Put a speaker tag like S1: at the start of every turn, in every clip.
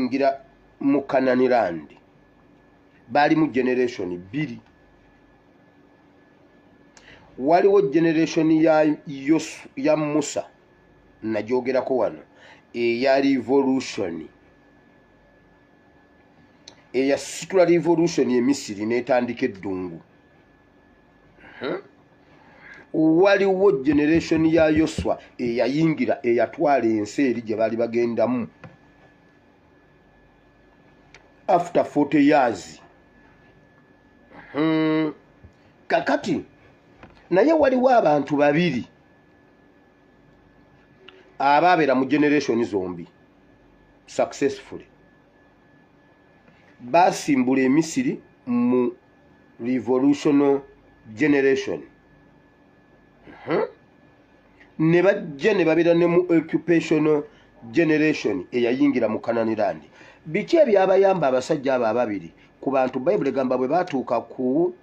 S1: bayingira mu Canaan Land bali mu generation 2. Waliwo generation ya Musa najogerako wano eya revolution eya situla revolution ye Misiri netandika eddungu. Waliwo generation ya Yoswa eyayingira eyatwala ensi eri gye bali bagendamu after 40 years. Kakati naye waliwo abantu babiri ababeera mu generation zombi successfully basimbula emisiri mu revolutionary generation. Ne bajja ne babeera ne mu occupational generation eyayingira mu Canaan Land. Biki ebyabayamba abasajja abo ababiri ku bantu Bible egamba bwe batuuka ku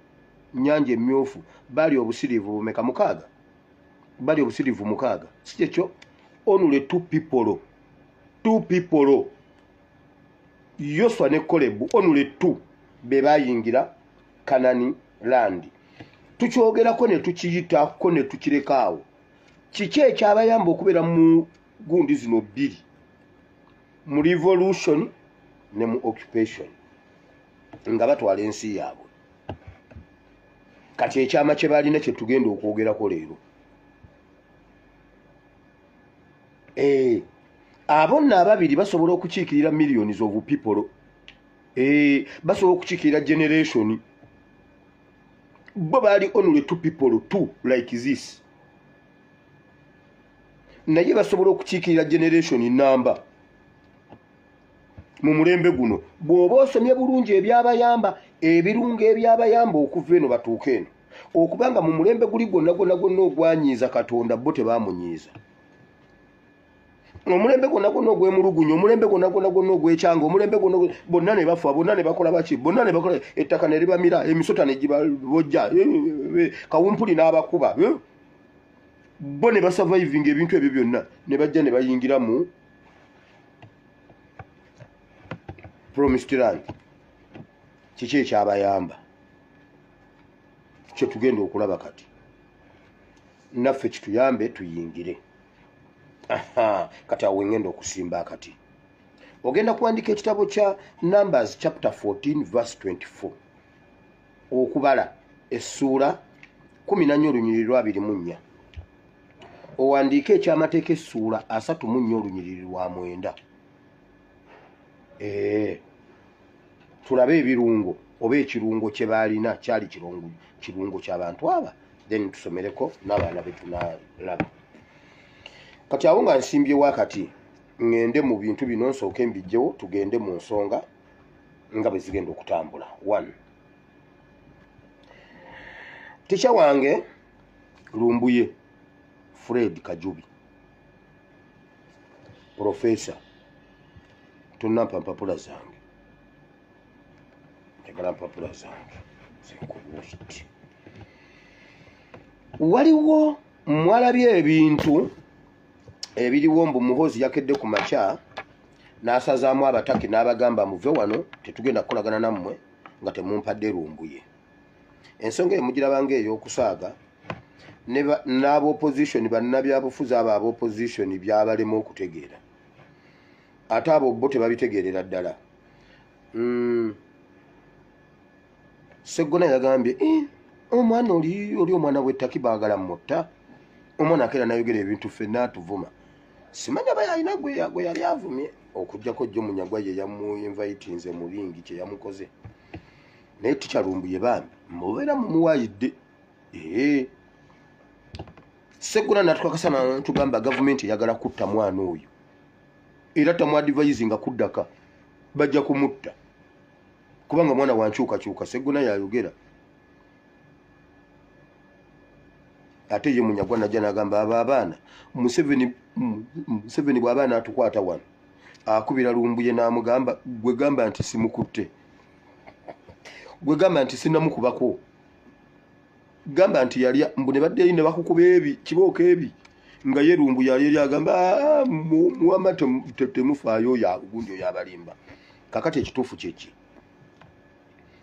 S1: Nyanja Emyufu bali obusirivu bumeka 6 bali obusirivu 6 si kyekyo only 2 people Yoswa ne Kolebu only 2 be bayingira Canaan Land. Tukyogerako ne tukiyitako ne tukirekawo. Kiki ekyabayamba okubeera mu gundi zino 2 mu revolution ne mu occupation nga batwala ensi yaabwe. Kati ekyama kye balina kye tugenda okwogerako leero. Abonna ababiri basobola okukiikirira millions of people. Basobola okukiikirira generation. Bo bali only 2 people, 2 like this. Naye basobola okukiikirira generation number. Mu mulembe guno bw'oba osomye bulungi ebyabayamba ebirungo ebyabayamba okuva eno batuuka eno okubanga mu mulembe guli gwonna ogwanyiiza Katonda bo tebamunyiiza. Omulembe gwonna ogw'emulugunya, omulembe gwonna ogw'ekyanga, omulembe gwonna bonna ne bafa, bonna ne bakola baki, bonna ne bakola ettaka ne libamira, emisota ne gibabojja, kawumpuli n'abakuba, bo ne basurviving ebintu ebyo byonna ne bajja ne bayingira mu Promised Land. Kiki ekyabayamba kye tugenda okulaba kati naffe kituyambe tuyingire. Kati awo ngenda okusimba akati. Ogenda kuandika ekitabo kya Numbers chapter 14 verse 24 okubala essuula 14 olunyiriri lwa 24. Owandiike ekyamateeka essuula 34 olunyiriri lwa 9. Tulabe ebirungo oba ekirungo kye balina kyali kirungo ky'abantu aba, then tusomereko n'abaana betunalaba. Kati awo nga nsimbye wakati ngende mu bintu bino nsooke mbijjewo tugende mu nsonga nga bwe zigenda okutambula. 1. Ticha wange Lumbuye Fred Kajubi Professor tunampa mpapula zange tegala mpapula zange zikubuuti. Waliwo mwalabye ebintu ebiriwo mbu Muhoozi yakedde ku makya n'asazaamu abataki n'abagamba muve wano tetugenda kukolagana nammwe nga temumpadde Lumbuye. Ensonga emugirabanga ey'okusaaga n'ab'opposition bannabyabufuzi abo ab'opposition byabalema okutegeera ate abo bo tebabitegeerera ddala. Sseggona yagambye omwana oli omwana w'ettaki baagala mutta. Omwana akeera nayogera ebintu ffenna atuvuma. Simanya bayalina gwe yali avumye okujjako jjo Munyagwa ye yamuinvitinze mu bingi kye yamukoze. Naye Ticha Lumbuye bambi mubeera mumuwaayidde. Sseggona natukakasa tugamba gavumenti eyagala kutta mwana oyo era tamuadvisinga kuddaka bajja kumutta kubanga mwana wankyukakyuka. Sseggona yayogera ate ye Munyagwa najja n'agamba abo abaana Museveni bw'abaana atukwata wano akubira Lumbuye n'amugamba gwe gamba nti simukutte, gwe gamba nti sinnamukubako, gamba nti yalya mbu ne badde ne bakukuba kibooko ebi nga yerumbu yali agamba muwama temufaayo ya gundi oyo abalimba. Kakati ekituufu kyeki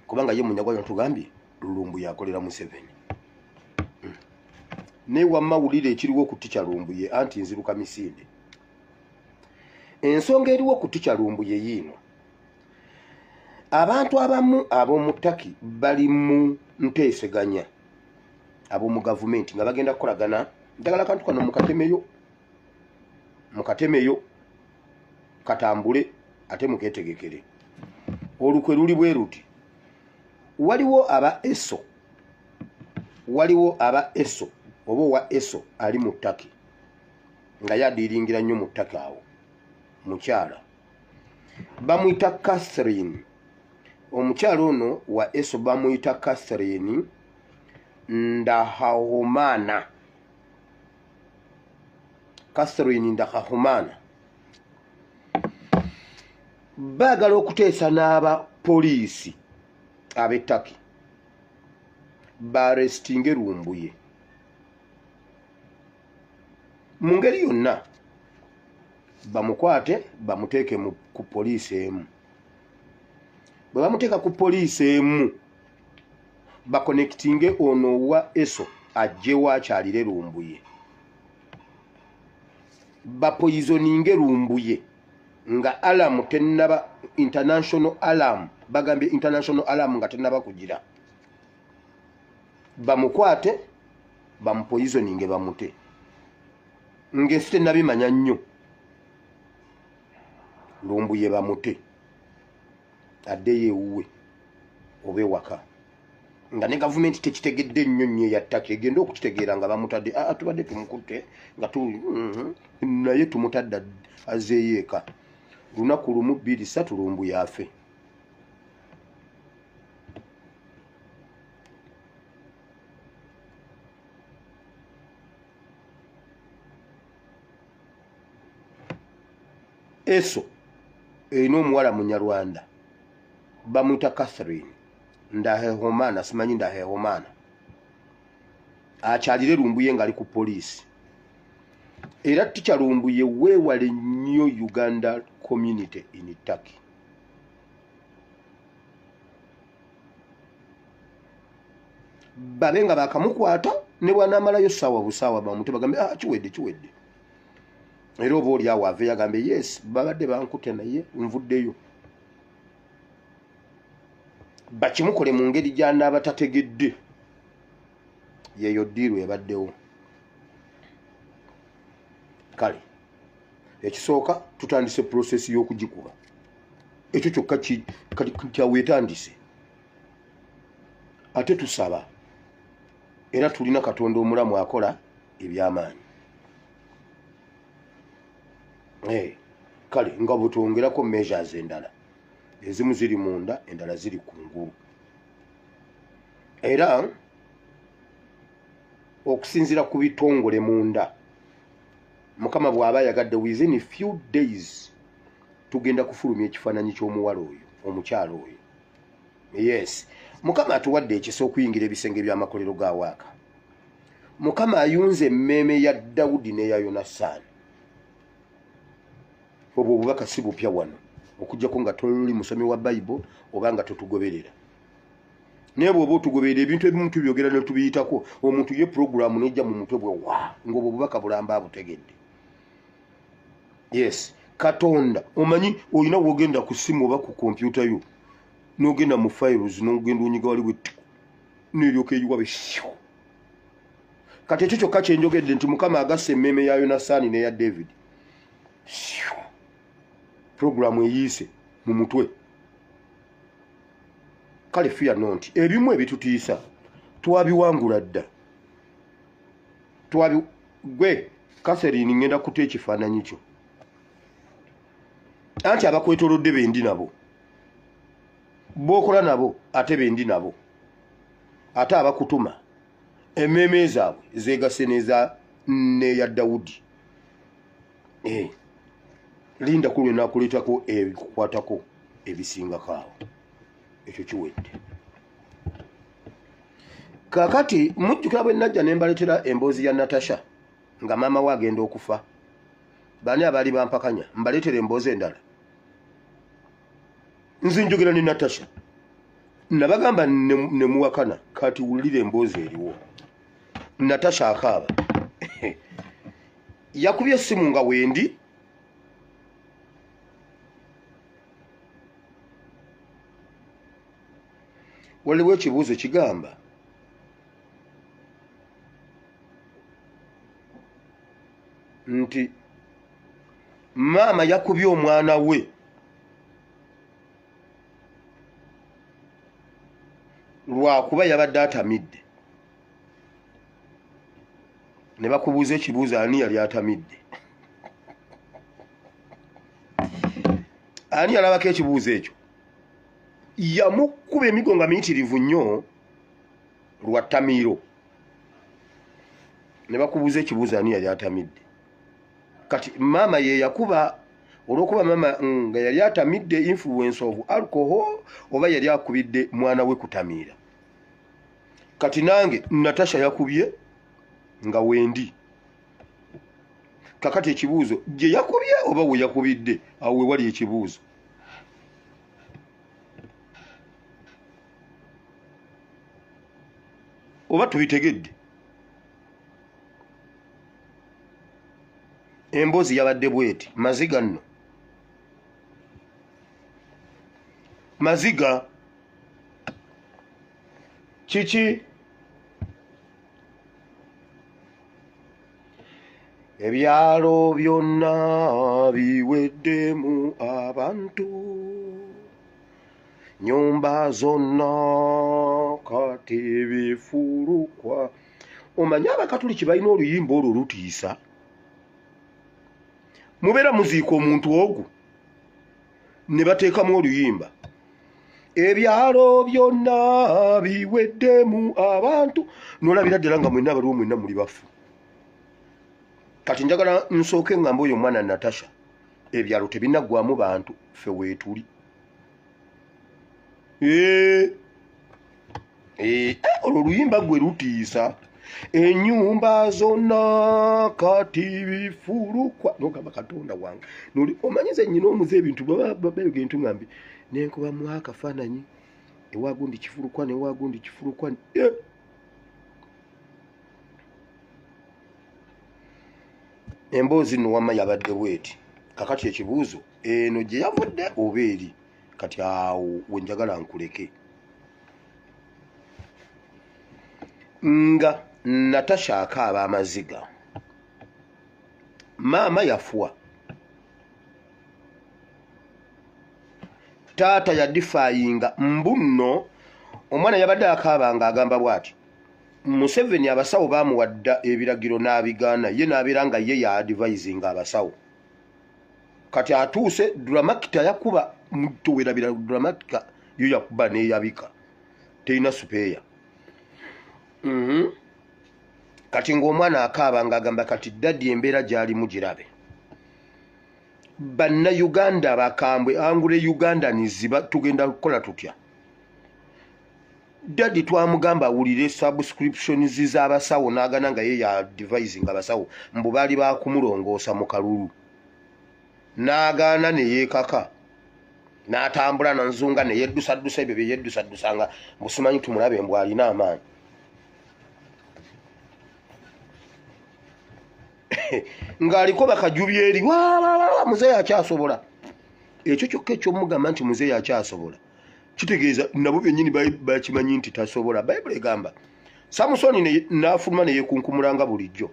S1: kubanga ye munyagwala tugambye Lumbu yakolera Museveni. Ne wamawulire ekiriwo ku Ticha Lumbu ye anti nziruka misinde. Ensonga eriwo ku Ticha Lumbu ye yiino. Abantu abamu ab'omu Turkey bali mu nteeseganya ab'omu gavumenti nga bagenda kukolagana njagala kantu kano mukatemeyo katambule ate muketegekere. Olukwe luli bwe ruti. Waliwo aba ESO oba wa ESO ali mu Turkey nga yadiringira nnyo mu Turkey awo mukyala bamuyita Catherine. Omukyala ono wa ESO bamuyita Catherine Ndahahumana. Catherine Ndahahumana baagala okuteesa n'aba poliisi ab'e Turkey barestinge Lumbu ye mu ngeri yonna, bamukwate bamuteeke ku poliisi emu. Bwe bamuteeka ku poliisi emu bakonektinge ono wa ESO ajje wakyalire Lumbu ye, bapoizoninge Lumbu ye nga alarm tennaba international alarm, bagambye international alarm nga tennaba kugira, bamukwate bamupoizoninge bamute ng'ensi tennabimanya nnyo. Lumbu ye bamute addeyo ewuwe oba ewaka nga ne gavumenti tekitegedde nnyo ya Turkey egenda okukitegeera nga bamutadde tubadde tumukutte nga naye tumutadde azeeyo eka. Lunaku lumu 2-3 Lumbu yafe. ESO erina omuwala Munyarwanda bamuyita Catherine Ndahehomana, simanyi Ndahehomana, akyalire Lumbu ye ng'ali ku poliisi. Era Ticha Lumbu ye weewale nnyo Uganda community in Turkey. Babe nga bakamukwata ne bw'anaamalayo ssaawa busaawa bamute bagambe kiwedde. Era oba oli awo ave yagambe yes babadde bankute naye nvuddeyo. Bakimukole mu ngeri gy'anaaba tategedde. Yeeyo ddiiru ebaddewo. Kale ekisooka tutandise process y'okugikuba. Ekyo kyokka kyawetandise. Ate tusaba era tulina Katonda omulamu akola eby'amaanyi. Kale nga bwetwongerako measures endala, ezimu ziri munda endala ziri kungulu. Era okusinzira ku bitongole munda, Mukama bw'aba yagadde within a few days tugenda kufulumya ekifaananyi ky'omuwala oyo, omukyala oyo. Yes, Mukama atuwadde ekisa okuyingira ebisenge by'amakolero ga Waaka. Mukama ayunze emmeeme ya Dawudi n'eya Yonasaani. Obwo obubaka si bupya wano, okujjako nga toli musomi wa Bible oba nga totugoberera. Naye bw'oba otugoberera ebintu ebimu tubyogera ne tubiyitako, omuntu ye programu n'ejja mu mutwe bwe ng'obwo obubaka bulamba abutegedde. Yes, Katonda omanyi olina wogenda ku simu oba ku kompyuta yo n'ogenda mu files n'ogenda onyiga wali bwe n'eryoka eyiwabe syo. Kati ekyo kyokka kye njogedde nti Mukama agasse emmeeme ya Yonasaani n'eya David. Programu eyiise mu mutwe. Kale fear not. Ebimu ebitutiisa twabiwangula dda. Gwe Catherine ngenda kuta ekifaananyi kyo. Anti abakwetolodde bendi nabo. B'okola nabo ate bendi nabo. Ate abakutuma emmeeme zaabwe zeegase n'eya Dawudi. Linda kulwe nakuleetako ebikukwatako ebisingako awo. Ekyo kiwedde. Kakati mujjukira bwe najja ne mbaleetera emboozi ya Natasha nga maama we agenda okufa. Bani abali bampakanya mbaleetere emboozi endala. Nze njogera ne Natasha. Nabagamba ne muwakana kati wulira emboozi eriwo. Natasha akaaba. Yakubye essimu nga wendi. Waliwo ekibuuzo kigamba nti maama yakubye omwana we lwakuba yabadde atamidde. Ne bakubuuza ekibuuzo ani yali atamidde. Ani yalabako ekibuuzo ekyo? Yamukuba emigo nga miyitirivu nnyo lwa ttamiiro. Ne bakubuuza ekibuuzo ani yali atamidde. Kati maama ye yakuba olw'okuba maama nga yali atamidde influence of alcohol oba yali akubidde mwana we kutamiira. Kati nange Natasha yakubye nga wendi. Kakati ekibuuzo gye yakubye oba we yakubidde, awo we wali ekibuuzo. Oba tubitegedde. Emboozi yabadde bweti maziga nno. Maziga kiki? Ebyalo byonna biweddemu abantu, nyumba zonna kati bifulukwa. Omanyi Abakatuliki balina oluyimba olwo lutiisa. Mubeera muziika omuntu ogwo ne bateekamu oluyimba. Ebyalo byonna biweddemu abantu. Nolabira ddala nga mwenna baliwo mwenna muli bafu. Kati njagala nsooke ngamba oyo omwana Natasha. Ebyalo tebinaggwamu bantu, ffe weetuli. Olwo oluyimba gwe lutiisa. Ennyumba zonna kati bifulukwa. Nogamba Katonda wange. Omanyize nnyina omuze ebintu babayogera entuŋŋambi. Nenkubamu akafaananyi. Ewagundi kifulukwa newagundi kifulukwa. Emboozi nno wamma yabadde bweti. Kakati ekibuuzo eno gye yavudde oba eri. Kati awo wenjagala nkuleke. Nga Natasha akaaba amaziga. Maama yafuwa. Taata yadifayinga mbunno. Omwana yabadde akaaba nga agamba bw'ati. Museveni abasawo bamuwadda ebiragiro n'abigaana, ye n'abeera nga ye ya advisinga abasawo. Kati atuuse Dramakita yakuba mutowerabira Dramakita yo yakuba n'eyabika. Terina supeeya. Kati ng'omwana akaaba nga agamba kati daddi embeera gy'ali mugirabe. Banna Uganda bakambwe angule Uganda niziba tugenda kukola tutya. Daddi twamugamba awulire subscriptions z'abasawo n'agana nga ye ya advising abasawo mbu baali bakumulongoosa mu kalulu. N'agaana ne yeekaka. N'atambula nanzunga ne yeddusaddusa ebyo bye yeddusaddusanga busimanyi tumulabe mbu alina amaanyi. Ng'aliko bakajubye eri muzeeyi akyasobola. Ekyo kyokka ekyomugamba nti muzeeyi akyasobola kitegeeza nabo bennyini bakimanyi nti tasobola. Bayibuli egamba Samusoni n'afuluma ne yeekunkumulanga bulijjo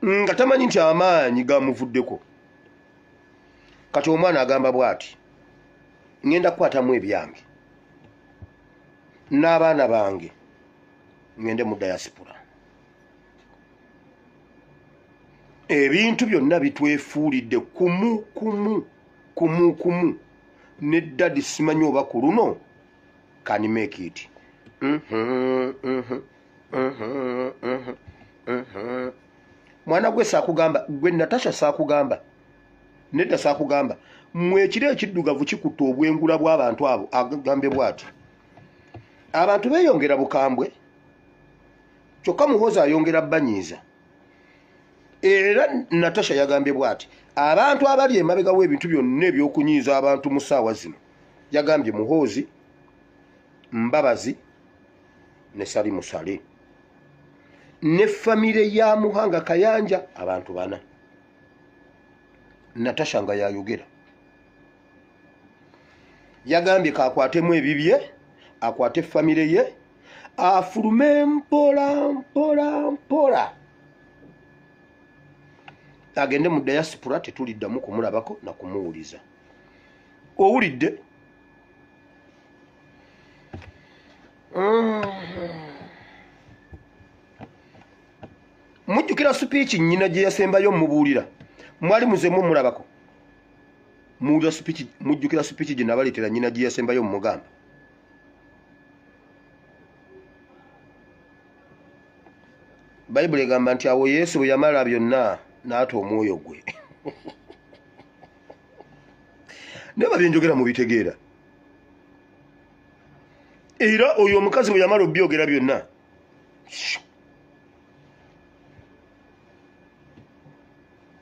S1: nga tamanyi nti amaanyi gamuvuddeko. Kati omwana agamba bw'ati, ngenda kukwatamu ebyange n'abaana bange ngende mu diaspora. Ebintu byonna bitwefuulidde kumu ne daddi simanyi oba ku luno can make it. Mwana gwe saakugamba, gwe Natasha saakugamba, nedda saakugamba, mmwe ekiro ekiddugavu kikutte obwengula bw'abantu abo. Agambe bw'ati, abantu beeyongera bukambwe, kyokka Muhoozi ayongera banyiiza. era Natasha yagambye bwati abantu abali emabega w'ebintu byonna ebyokunyiiza abantu mu ssaawa zino yagambye Muhoozi, Mbabazi ne Sali Musale ne famire ya Muhanga Kayanja, abantu bana. Natasha nga yayogera yagambye kakwatemu ebibye, akwate famire ye, afulume mpola mpola mpola agende mu diaspora, tetuliddamu kumulabako na kumuwuliza. Owulidde? Mujjukira speech nnyina gye yasembayo mubuulira, mwali muzemu mulabako muwulira speech, mujjukira speech gye nabaleetera nnyina gye yasembayo mugamba. Bayibuli egamba nti awo Yesu bwe yamala byonna n'ata omwoyo gwe. Neba byenjogera mubitegeera. Era oyo omukazi bwe yamala obyogera byonna,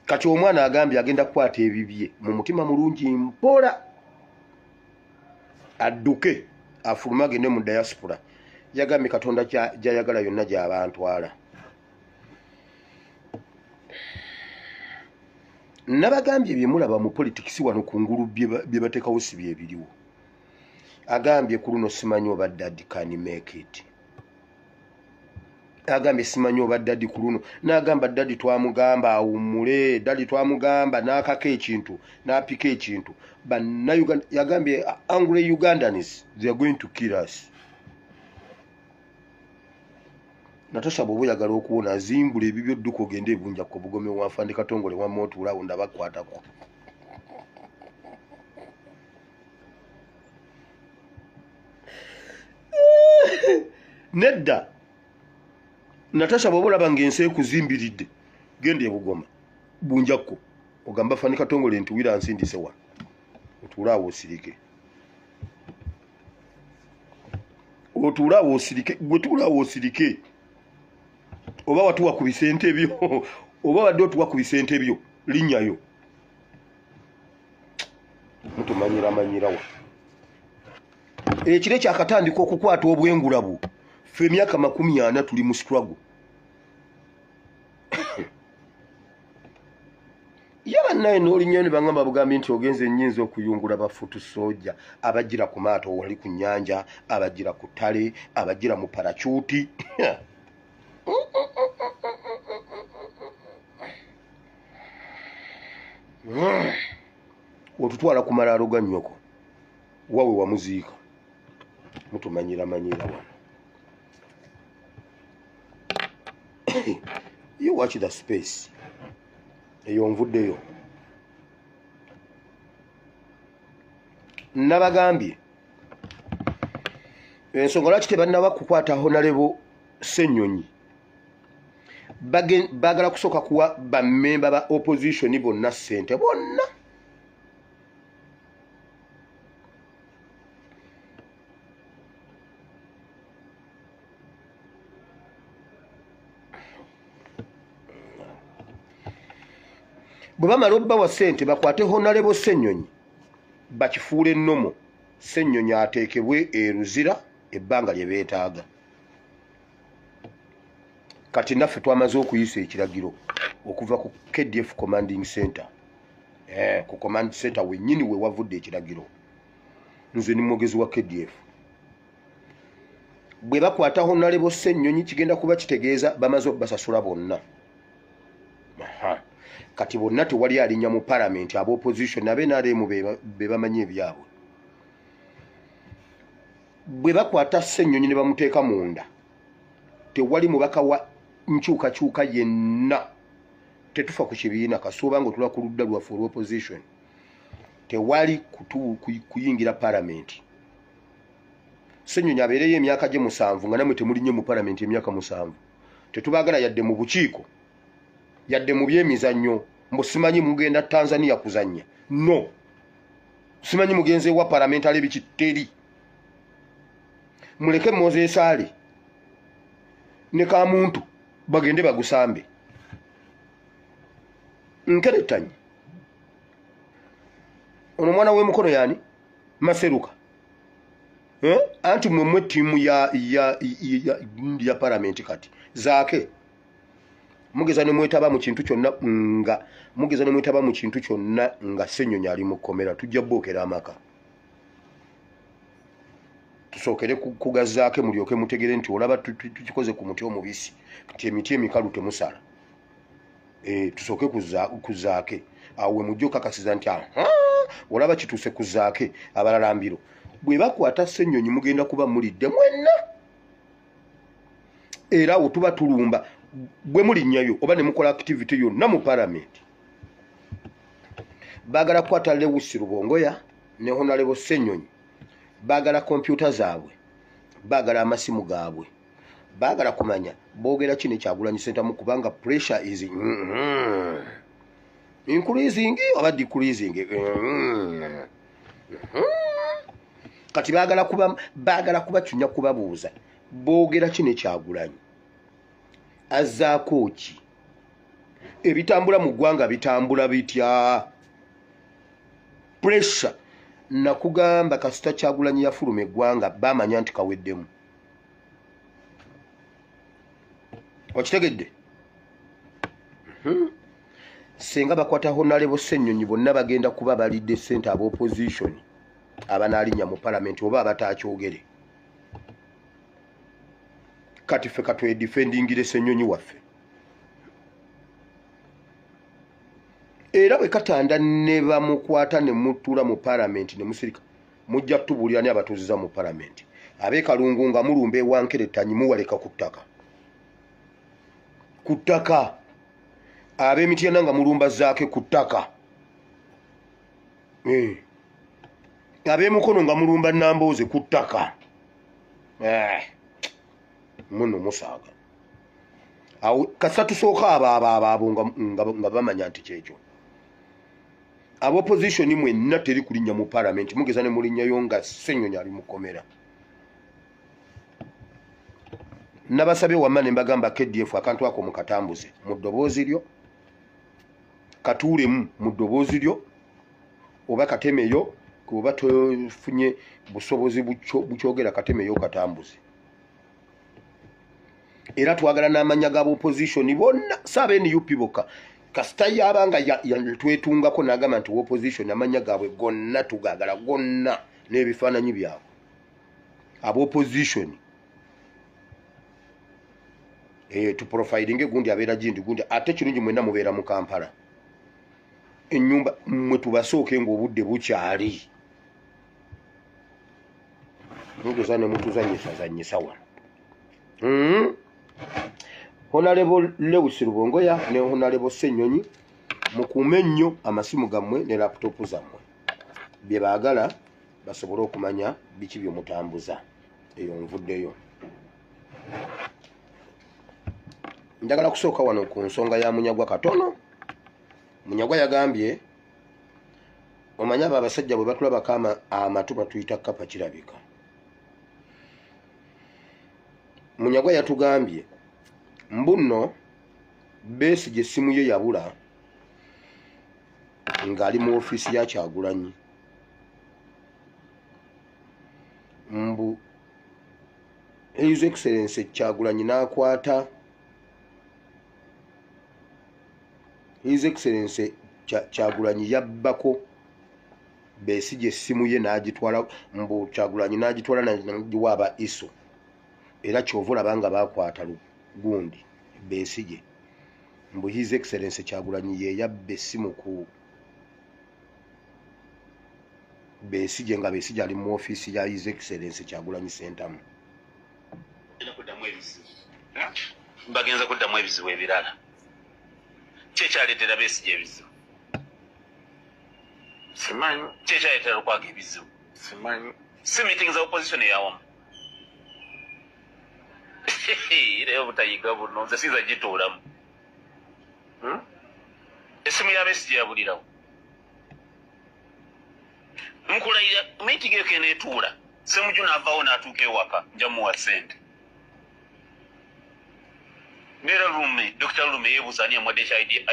S1: kati omwana agambye agenda kukwata ebibye mu mutima mulungi mpola adduke afulume agende mu diaspora. Yagambye Katonda gy'ayagala yonna gy'abantwala. Nabagambye bye mulaba mu politics wano ku ngulu bye bateekawo si bye biriwo. Agambye ku luno simanyi oba Daddy can make it. Agambye simanyi oba Daddy ku luno. N'agamba Daddy twamugamba awummule, Daddy twamugamba n'akaka ekintu, n'apika ekintu. Bannayuganda yagambye angry Ugandans, they are going to kill us. Natasha bw'oba oyagala okuwona azimbula ebibyo odduka ogende ebunja ku bugome wanfande Katongole wamma otuulaawo ndabakwatako. Nedda Natasha bw'oba olaba ng'ensi ekuzimbiridde genda ebugoma bunjakko ogamba fande Katongole nti wira nsindise wa otuulaawo osirike. Otuulaawo osirike, gwe tuulaawo osirike. Oba watuwa ku bisente byo, oba wadde otuwa ku bisente byo, linnyayo. Mutumanyira wa. Ekire kyakatandika okukwata obwengulabu. Ffe emyaka 40 tuli mu struggle. Yaba naye n'olinnyayo ne bangamba bugambye nti ogenze nnyinza okuyungula bafutu soja, abagira ku maato wali ku nnyanja, abagira ku ttale, abagira mu parachuti. Otutwala ku malaalo ga nnyoko wawe wamuziika. Mutumanyira wano. You watch the space. Eyo nvuddeyo. Nabagambye ensonga lwaki tebannaba kukwata Honorable Ssenyonyi. Bagala kusooka kuwa bammemba ba opposition bonna ssente bonna. Bwe bamala obbawa ssente bakwate Honorable Ssenyonyi bakifuula ennomo, Ssenyonyi ateekebwe eruzira ebbanga lye beetaaga. Kati naffe twamaze okuyisa ekiragiro okuva ku KDF Commanding Center. Ku Command Center wennyini we wavudde ekiragiro. Nze ni mwogezi wa KDF. Bwe bakwata Honorable Ssenyonyi kigenda kuba kitegeeza bamaze obbasasula bonna. Kati bonna tewali alinnya mu parliament aba opposition nabe n'alemu be bamanyi ebyabwe. Bwe bakwata Ssenyonyi ne bamuteeka munda, tewali mubaka wa nkyukakyuka yenna, tetufa ku kibiina kasuuba ng'otula ku ludda lwaffe olw'opposition, tewali kuyingira parliament. Ssenyonyi abeereyo emyaka gye 7 nga namwe temulinnye mu parliament emyaka 7. Tetubaagala yadde mu bukiiko, yadde mu byemizannyo. Mbu simanyi mugenda Tanzania kuzannya. No. Simanyi mugenze wa parliamentary bikiteri. Muleke Moses Ali ne Kamuntu bagende bagusambe. nkeretanyi ono mwana w'emukono yani Maseruka anti mwemwe timu ya parliament kati zaake mugeza ne mwetaba mu kintu kyonna nga Ssenyonyi ali mu kkomera tujja bookera amaka tusookere kugazaake mulyoke mutegere nti olaba tukikoze ku muti omubisi kati emiti emikalu temusala tusooke kuzaake awe mujjo kakasiza nti olaba kituuse kuzaake abalalambiro bwe bakwata Ssenyonyi mugenda kuba mulidde mwenna era awo tuba tulumba bwe mulinnyayo oba ne mukola activity yonna mu parliament baagala kukwata Lewis Rubongoya ne Honorable Ssenyonyi baagala kompyuta zaabwe baagala amasimu gaabwe baagala kumanya boogera kino Kyagulanyi Ssentamu kubanga pressure is increasing oba decreasing kati baagala kubacunya kubabuuza boogera kino Kyagulanyi azzaako ki ebitambula mu ggwanga bitambula bitya pressure nakugamba kasita Kyagulanyi yafuluma eggwanga bamanya nti kaweddemu okitegedde senga bakwata Honorable Ssenyonyi bonna bagenda kuba balidde ssente ab'opposition abanaalinnya mu parliament oba abatakyogere kati ffe katwedifendingire Ssenyonyi waffe era bwe katanda ne bamukwata ne mutuula mu parliament ne musirika mujja tubuulira ne abatuuziza mu parliament ab'ekalungu nga mulumba ewankeretanyi muwaleka ku ttaka ab'emityana nga mulumba zaake ku ttaka ab'emukono nga mulumba Nambooze ku ttaka muno musaaga awo kasita tusooka abo nga bamanya nti kyekyo ab'opposition mwenna teri kulinnya mu parliament mugeza ne mulinnyayo nga Ssenyonyi ali mu kkomera nabasabye wamma ne mbagamba KDF akantu ako mukatambuze mu ddoboozi lyo katuulemu mu ddoboozi lyo oba katemeyo kuba tofunye busobozi bukyogera katemeyo katambuze era twagala n'amanya g'ab'opposition bonna saabe NUP bokka kasita yabanga twetungako n'agamba nti opposition amanya gaabwe gonna tugagala gonna n'ebifaananyi byabwe ab'opposition tuprofilinge gundi abeera gindi gundi ate kirungi mwenna mubeera mu Kampala ennyumba mwe tubasooke ng'obudde bukyali mugeza ne mutuzanyisa wano Honorable Lewis Rubongoya ne Honorable Ssenyonyi mukuume nnyo amasimu gammwe ne laptop zammwe bye baagala basobole okumanya biki byomutambuza eyo nvuddeyo njagala kusooka wano ku nsonga ya Munyagwa katono Munyagwa yagambye omanya abo abasajja bwe batulabako amatu batuyita kapa kirabika Munyagwa yatugambye mbuno Besigye essimu ye yabula ng'ali mu ofiisi ya Kyagulanyi mbu His Excellency Kyagulanyi n'akwata His Excellency Kyagulanyi yabbako Besigye essimu ye n'agitwala mbu Kyagulanyi n'agitwala n'agiwa aba ISO era kyova olabanga bakwata gundi Besigye mbu His Excellency Kyagulanyi ye yabba essimu ku Besigye nga Besigye ali mu ofiisi ya His Excellency Kyagulanyi Ssentamu
S2: bagenza kuddamu ebizibu ebirala kyekyaleetera Besigye ebizibu simanyi kyekyaleetera okwaga ebizibu simanyi si meeting za opposition eyawamu leero butayiga buno nze sinza gituulamu essimu ya Besigye yabulirawo nkulayira meeting eyo keneetuula Ssemujju n'avaawo n'atuuka ewaka nja muwa ssente neera Lume Dr. Lume yeebuuza ani amwadde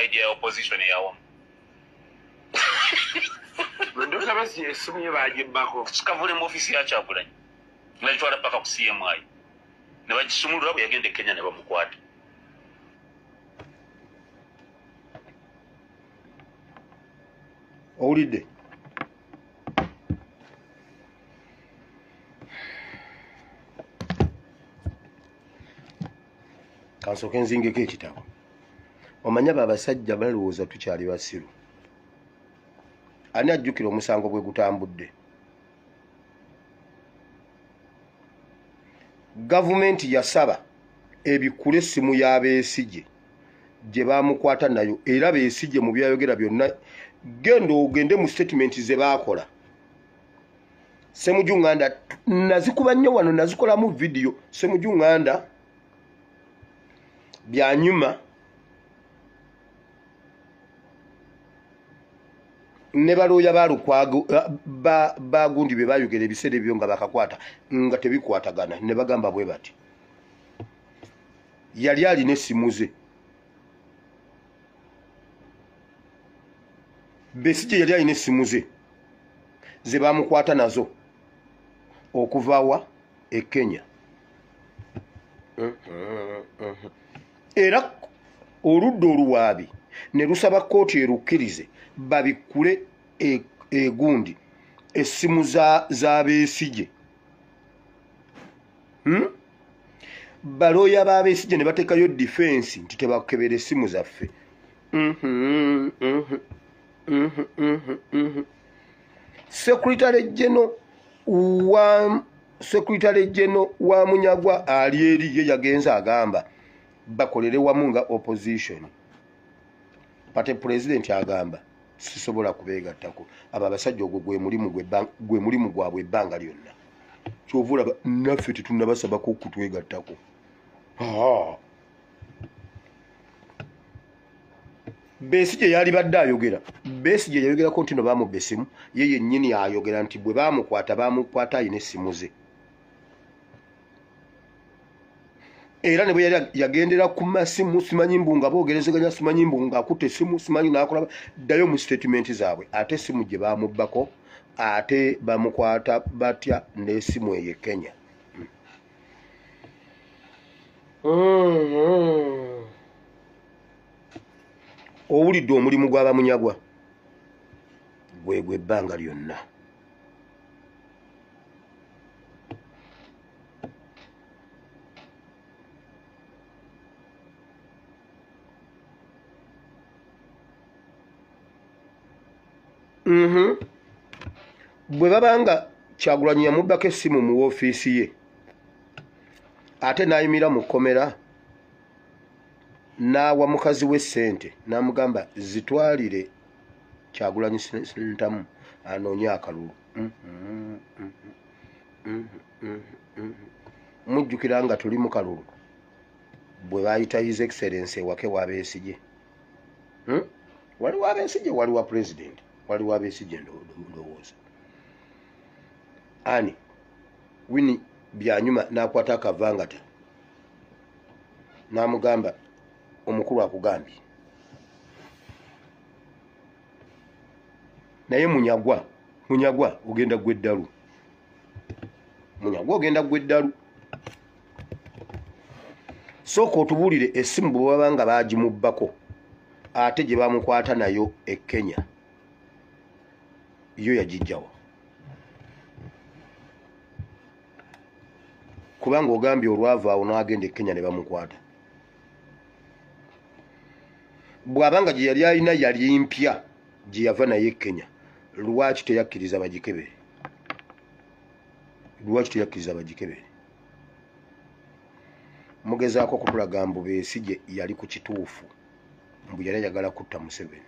S2: idea ya opposition eyawamu
S3: Musabasi esimu ye bagibbako.
S2: Kavule mu ofisi ya Kyagulanyi. Nalitwala paka ku CMI. Ne bagisumulula bwe yagenda e Kenya ne bamukwata.
S1: Owulidde? Kansooke nzingeko ekitabo. Omanya babasajja balowooza tukyali basiru. Ani ajjukira omusango bwe gutambudde? Gavumenti yasaba ebikule essimu ya Besigye gye baamukwata nayo era Besigye mu byayogera byonna genda ogende mu statement ze baakola. Ssemujju Nganda nazikuba nnyo wano, nazikolamu video. Ssemujju Nganda byanyuma ne balooya balukwago bagundi be bayogera ebiseera ebyo nga bakakwata nga tebikwatagana ne bagamba bwe bati yali alina essimu ze. Besigye yali alina essimu ze ze bamukwata nazo okuva wa e Kenya. Era oludda oluwaabi ne lusaba kkooti erukkirize babikule egundi essimu za Besigye. Balooya ba Besigye ne bateekayo defense nti tebakebera essimu zaffe. Secretary General wa Munyagwa ali eri ye yagenza agamba bakolere wamu nga opposition. Pate president agamba sisobola kubeegattako. Abo abasajja ogwo gwe mulimu gwabwe ebbanga lyonna. Kyovula naffe tetunnabasabako okutwegattako. Besigye yali badde ayogera. Besigye yayogerako nti no bamubba essimu, ye yennyini ayogera nti bwe bamukwata ayina essimu ze. Era ne bwe yali yagendera ku masimu simanyi mbunga boogerezeganya, simanyi mbunga akutte essimu, simanyi n'akola ddayo mu statement zaabwe. Ate essimu gye bamubbako, ate bamukwata batya n'essimu eyo e Kenya. Owulidde omulimu gw'Abamunyagwa gwegwe ebbanga lyonna. Bwe babanga Kyagulanyi yamubbako essimu mu woofiisi ye ate n'ayimira mu kkomera n'awa mukazi we ssente n'amugamba zitwalire Kyagulanyi Ssentamu anoonye akalulu. Mujjukira nga tuli mu kalulu bwe baayita His Excellency ewake wa Besigye. Waliwo Abesigye, waliwo president, waliwo Abesigye ndowooza. Ani Winnie Byanyuma n'akwata akavangata n'amugamba omukulu akugambye. Naye Munyagwa ogenda gwe ddalu. Munyagwa ogenda gwe ddalu. Sooka otubuulire essimu bwe baba nga baagimubbako ate gye bamukwata nayo e Kenya yo yagijjawa. Kubanga ogambye olwava awo n'agenda e Kenya ne bamukwata. Bw'abanga gye yali alina yali mpya gye yava naye e Kenya, lwaki teyakkiriza bagikebere? Lwaki teyakkiriza bagikebere? Mugezaako kutulaga mbu Besigye yali ku kituufu, mbu yali ayagala kutta Museveni.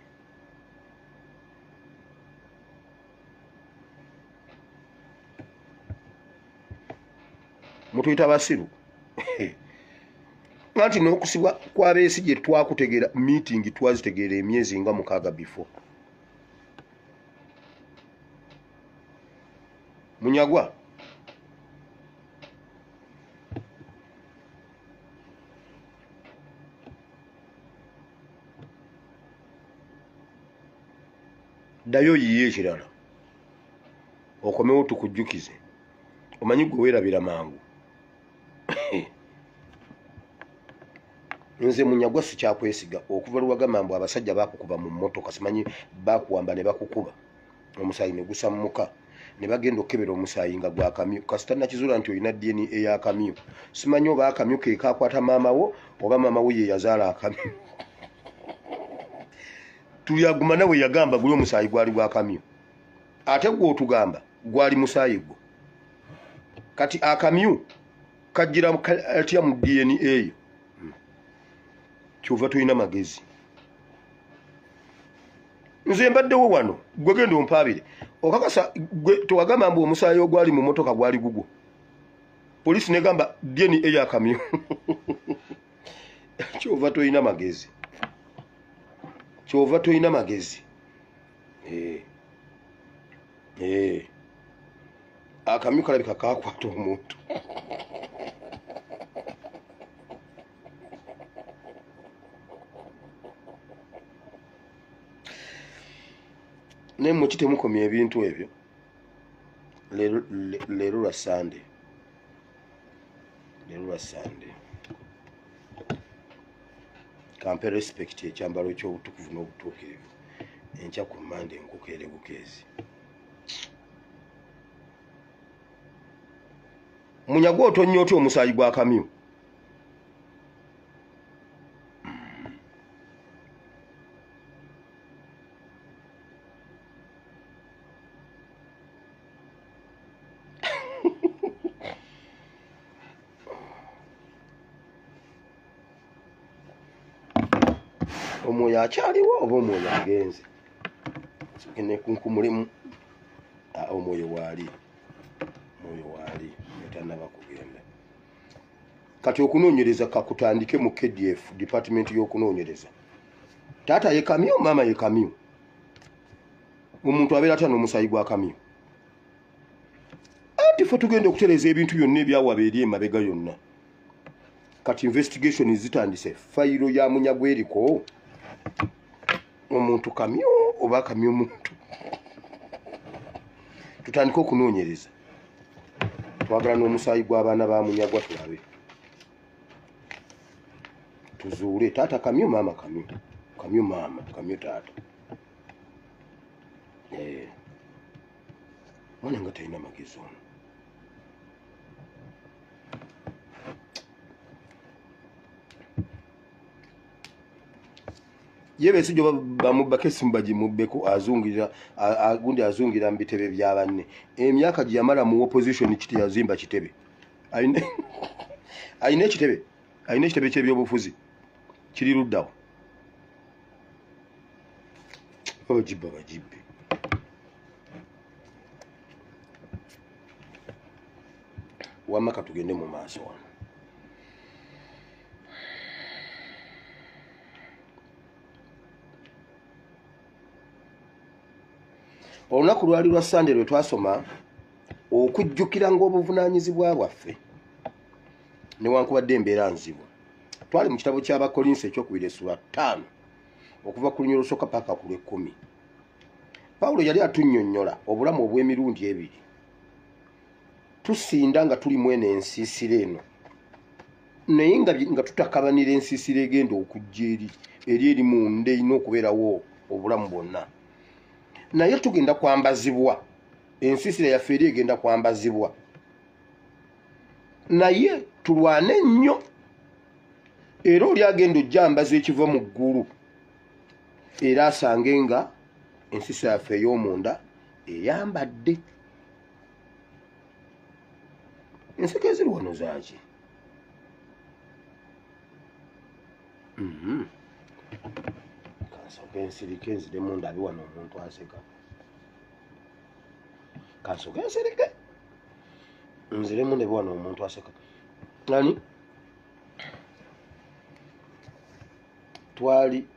S1: Mutuyita basiru. Nganti n'okusibwa kwa Besigye twakutegeera meeting twazitegeera emyezi nga 6 before. Munyagwa ddayo yiye ekirala. okomewo tukujjukize omanyi gwe weerabira mangu nze Munyagwa sikyakwesiga okuva lwagamba mbu abasajja bakukuba mu mmotoka simanyi bakuwamba ne bakukuba omusaayi ne gusammuka ne bagenda okukebera omusaayi nga gwa kamyu kasita nakizuula nti olina DNA eya kamyu simanyi oba akamyu ke kakwata maama wo oba maama wo ye yazaala akamyu tuyaguma nawe yagamba guli omusaayi gwali gwa kamyu ate gwe otugamba gwali musaayi gwo kati akamyu kajjira atya mu DNA eyo kyova tulina magezi nze mbaddewo wano gwe genda ompaabire okakasa gwe tewagamba mbu omusaayi ogwali mu motoka gwali gugwo polisi negamba DNA eyakamyu kyova tulina magezi kyova tulina magezi akamyu kalabika kakwata omuntu ne muki temukomya ebintu ebyo leero lwa Sande kampe respect ekyambalo ky'obutukuvu n'obutuukirivu enkya ku Mande nkukeere bukeezi Munyagwa otonnya otya omusaayi gwa kamyu omwoyo akyaliwo oba omwoyo agenze kene kunkumulimu omwoyo waali netanaba kugenda kati okunoonyereza kakutandike mu KDF department y'okunoonyereza taata ye kamyu maama ye kamyu omuntu abeera atya n'omusaayi gwa kamyu anti ffe tugenda okutereeza ebintu byonna ebyawaba eri emabega yonna kati investigation zitandise fayiro ya Munyagwa eriko omuntu kamyu oba kamyu omuntu tutandika okunoonyereza twagala n'omusaayi gw'abaana ba Munyagwa tulabe tuzuule taata kamyu maama kamyu maama kamyu taata mwana nga talina magezi ono yebe sijo bamubake simbaji mubbeko azungirira gundi azungira mu bitebe bya banne emyaka gyamala mu opposition kiti yazimba kitebe ayine kitebe ky'ebyobufuzi kiri luddawo bajibbe wamaka tugende mu maaso wano olunaku lwali lwa Sande lwe twasoma okujjukira ng'obuvunaanyizibwa bwaffe newankubadde embeera nzibu twali mu kitabo ky'Abakolinsi ekyokubiri essula 5 okuva ku lunyolo lusooka paka ku lw'ekkumi. Pawulo yali atunnyonnyola obulamu obw'emirundi ebiri tusinda nga tuli mwene ensiisira eno naye nga tutakabanira ensiisira egenda okujja eri munda erina okubeerawo obulamu bwonna naye tugenda kwambazibwa ensiisira yaffe eri egenda kwambazibwa naye tulwane nnyo era oli agenda ojjambaza ekiva mu ggulu era asange nga ensiisira yaffe ey'omunda eyambadde enseko eziri wano zaaki kansoka ensirike enziremu ndabi wano omuntu aseka kansoka ensirike nziremu ndabi wano omuntu aseka nani twali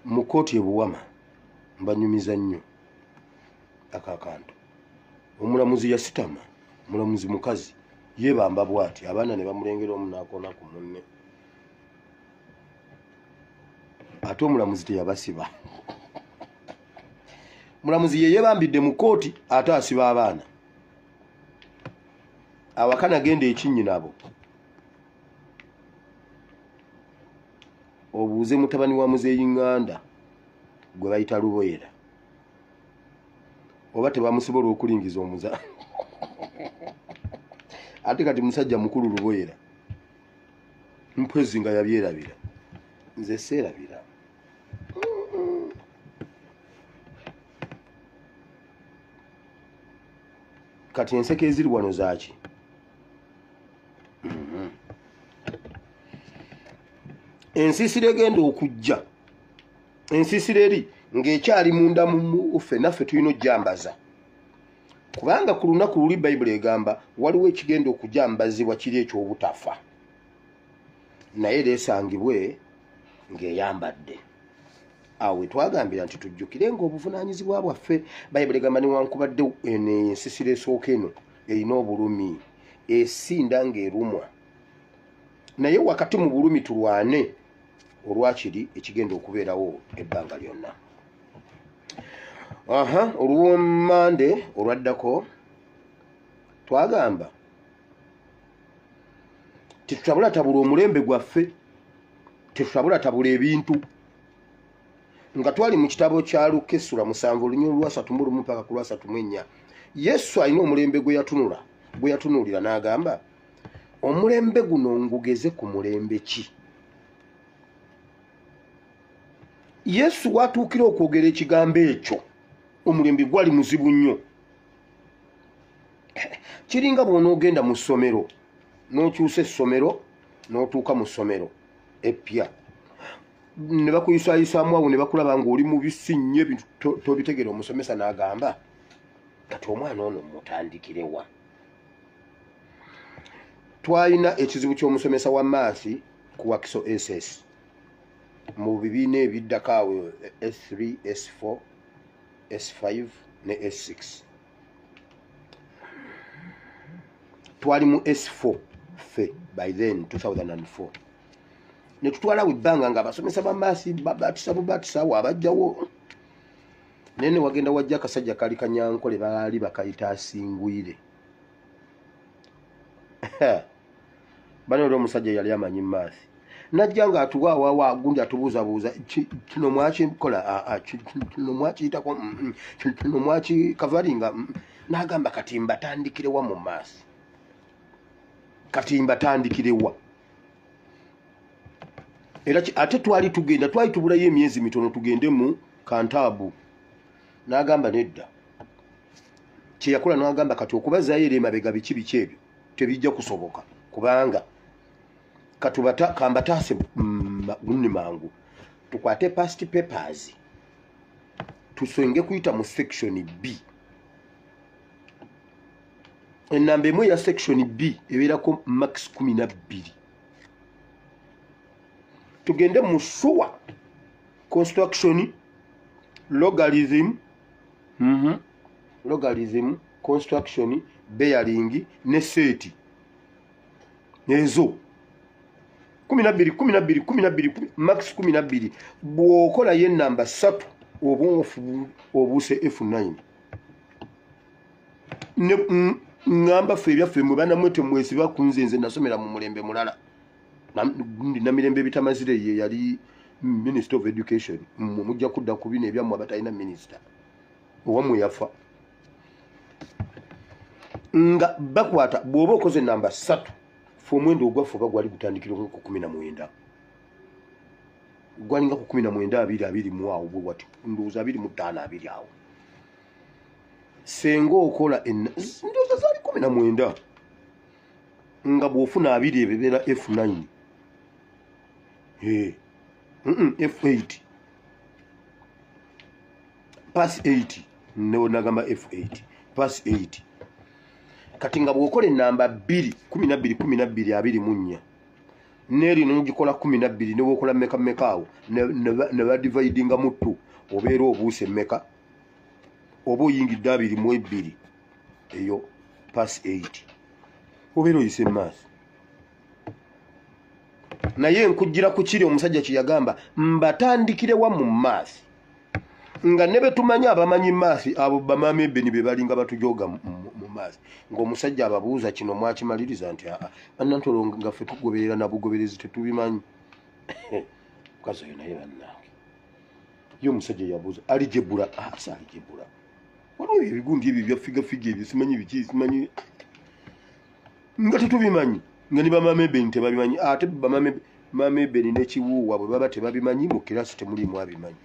S1: mu kooti ebuwama mbanyumiza nnyo akakantu omulamuzi yasitama mulamuzi mukazi yebamba bwati abaana ne bamulengera omunaakona ku munne ate omulamuzi teyabasiba mulamuzi ye yebambidde mu kooti ate asiba abaana awakana genda ekinyi nabo obuuze mutabani wa muzeeyi nganda gwe bayita Luboyera oba tebamusobola okulingiza omuza ate kati musajja mukulu Luboyera mpwezi nga yabyerabira nze seerabira kati enseke eziri wano zaaki ensiisira egenda okujja ensiisira eri ng'ekyali munda mu ffe naffe tulina ojjambaza kubanga ku lunaku luli bayibuli egamba waliwo ekigenda okujambazibwa kiri eky'obutafa naye leesangibwe ng'eyambadde awo wetwagambira nti tujjukire ng'obuvunaanyizibwa bwaffe bayibuli egamba newankubadde ensisira esooka eno erina obulumi esinda ng'erumwa naye wakati mu bulumi tulwane olwakiri ekigenda okubeerawo ebbanga lyonna olw'Mande olwaddako twagamba tetutabulatabula omulembe gwaffe tetutabulatabula ebintu nga twali mu kitabo kya Luka essula 7 olunyolo lwa 31 mpaka ku lwa 34 Yesu alina omulembe gwe yatunuulira n'agamba omulembe guno ngugeze ku mulembe ki Yesu watuukira okwogera ekigambo ekyo omulembe gwali muzibu nnyo kiringa bw'onoogenda mu ssomero n'okyusa essomero n'otuuka mu ssomero eppya ne bakuyisaayisaamu awo ne bakulaba ng'oli mu bisinnye tobitegera omusomesa n'agamba kati omwana ono mutandikirewa twalina ekizibu ky'omusomesa wa maasi ku Wakiso SS mu bibiina ebiddako awo S3 S4 S5 ne S6 twali mu S4 ffe by then 2004 ne tutwalawo ebbanga nga abasomesa bamaasi babatisa abajjawo nene wagenda wajja akasajja kali Kanyankole baali bakayita Asingwire bano olwo omusajja yali amanyi maasi najja nga atuwaawa gundi atubuuzabuuza kino mwakikola kino mwakiyitako kino mwakikavalinga n'agamba kati mbatandikirewa mu maasi kati mbatandikirewa era ate twali tubulayo emyezi mitono tugende mu Kantaabu n'agamba nedda kyeyakola n'agamba kati okubazaayo era emabega biki ebyo tebijja kusoboka kubanga kambataase gundi mangu tukwate past papers tusenge kuyita mu section B enamba emu ya section B ebeerako max 12 tugende mu SUA construction logarithm construction bearing ne seti ezo 12 max 12 bw'okola ye namba 3 obuuse F9 ngamba ffe ebyaffe mwe banamwete mwesiba ku nze nasomera mu mulembe mulala na mirembe bitamazire ye yali Minister of Education mujja kudda ku bino ebyamu abatalina minister owamwe yafa nga bakwata bw'oba okoze namba 3 omwendo ogwaffe oba gwali gutandikira ku 19 gwalinga ku 19 mu awo bwe wati ndowooza 25 awo senga okola ndowooza zaali 19 nga bw'ofuna 2 ebibeera F9 F8 pass 8 nagamba F8 pass 8 kati nga bw'okola enamba 2 12 24 neri n'ogikola 12 ne bw'okola meka awo ne badividinga mu 2 obeera obuuse meka oba oyingidde 22 eyo pass 8 obeera oyise maaso naye nkujjira ku kiri omusajja kye yagamba mbatandikirewa mu maasi nga ne betumanya abamanyi maasi abo bamama ebeni be balinga batujoga mu maasi ng'omusajja ababuuza kino mwakimaliriza nti bannantolo nga ffe tugoberera na bugoberezi tetubimanyi mukazi oyo naye bannange ye omusajja yabuuza alijebula asa alijebula waliwo ebigundi ebyo byafigafiga ebyo simanyi biki simanyi nga tetubimanyi nga ne bamama ebeni tebabimanyi ate bamama ebeni n'ekiwuuwa bwe baba tebabimanyi mu kirasi temulimu abimanyi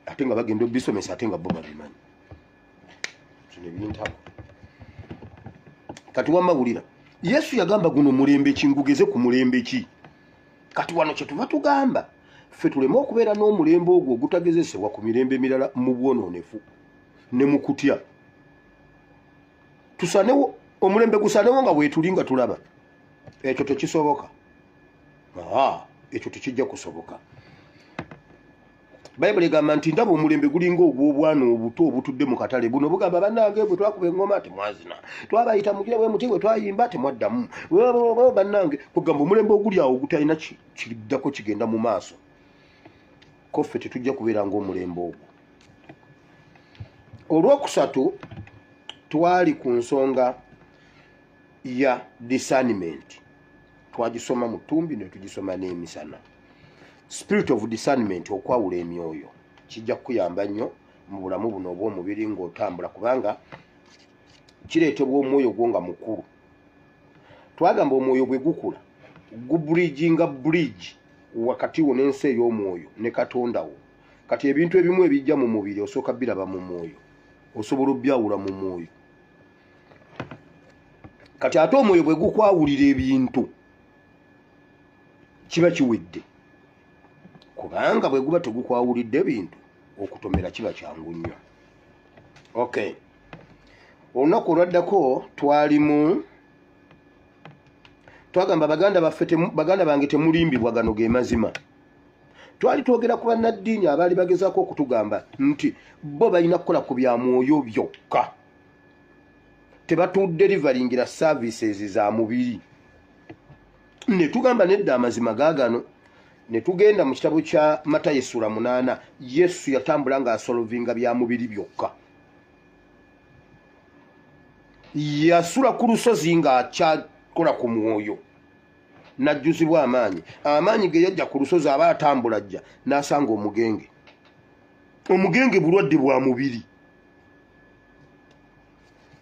S1: ate nga bagenda obisomesa ate nga bo babimanyi kino ebintabo kati wamawulira Yesu yagamba guno mulembe ki ngugeze ku mulembe ki kati wano kye tuba tugamba ffe tuleme okubeera n'omulembe ogwo ogutagezesebwa ku mirembe emirala mu bwonoonefu ne mu kutya tusanewo omulembe gusanewo nga bwetuli nga tulaba ekyo tekisoboka ekyo tekijja kusoboka Bayibuli egamba nti ndaba omulembe gulinga ogw'obwana obuto obutudde mu katale buno bugamba bannange bwe twakuba eŋŋoma temwazina twabayita mugire bwe muti bwe twayimba temwaddamu bannange kugamba omulembe oguli awo gutalina kiddako kigenda mu maaso ko ffe tetujja kubeera ng'omulembe ogwo olwokusatu twali ku nsonga ya discernment twagisoma mu ttumbi ne tugisoma n'emisana Spirit of discernment okwawula emyoyo kijja kuyamba nnyo mu bulamu buno obw'omubiri ng'otambula kubanga kireetebwa omwoyo gwo nga mukulu twagamba omwoyo bwe gukula gubulijinga bridge wakati wo n'ensi ey'omwoyo ne Katonda wo kati ebintu ebimu ebijja mu mubiri osooka biraba mu mwoyo osobola obyawula mu mwoyo kati ate omwoyo bwe gukwawulira ebintu kiba kiwedde kubanga bwe guba tegukwawulidde bintu okutomera kiba kyangu nnyo okay olunaku olwaddako twagamba baganda bange temulimbibwa gano ge mazima twali twogera ku bannaddiini abaali bagezaako okutugamba nti bo balina kukola ku bya mwoyo byokka tebatuderivalingira services za mubiri ne tugamba nedda amazima gaagano ne tugenda mu kitabo kya Matayo essula 8 Yesu yatambula nga asolovinga bya mubiri byokka yasula ku lusozi nga akyakola ku mwoyo najjuzibwa amaanyi ge yajja ku lusozi aba atambula ajja n'asanga omugenge bulwadde bwa mubiri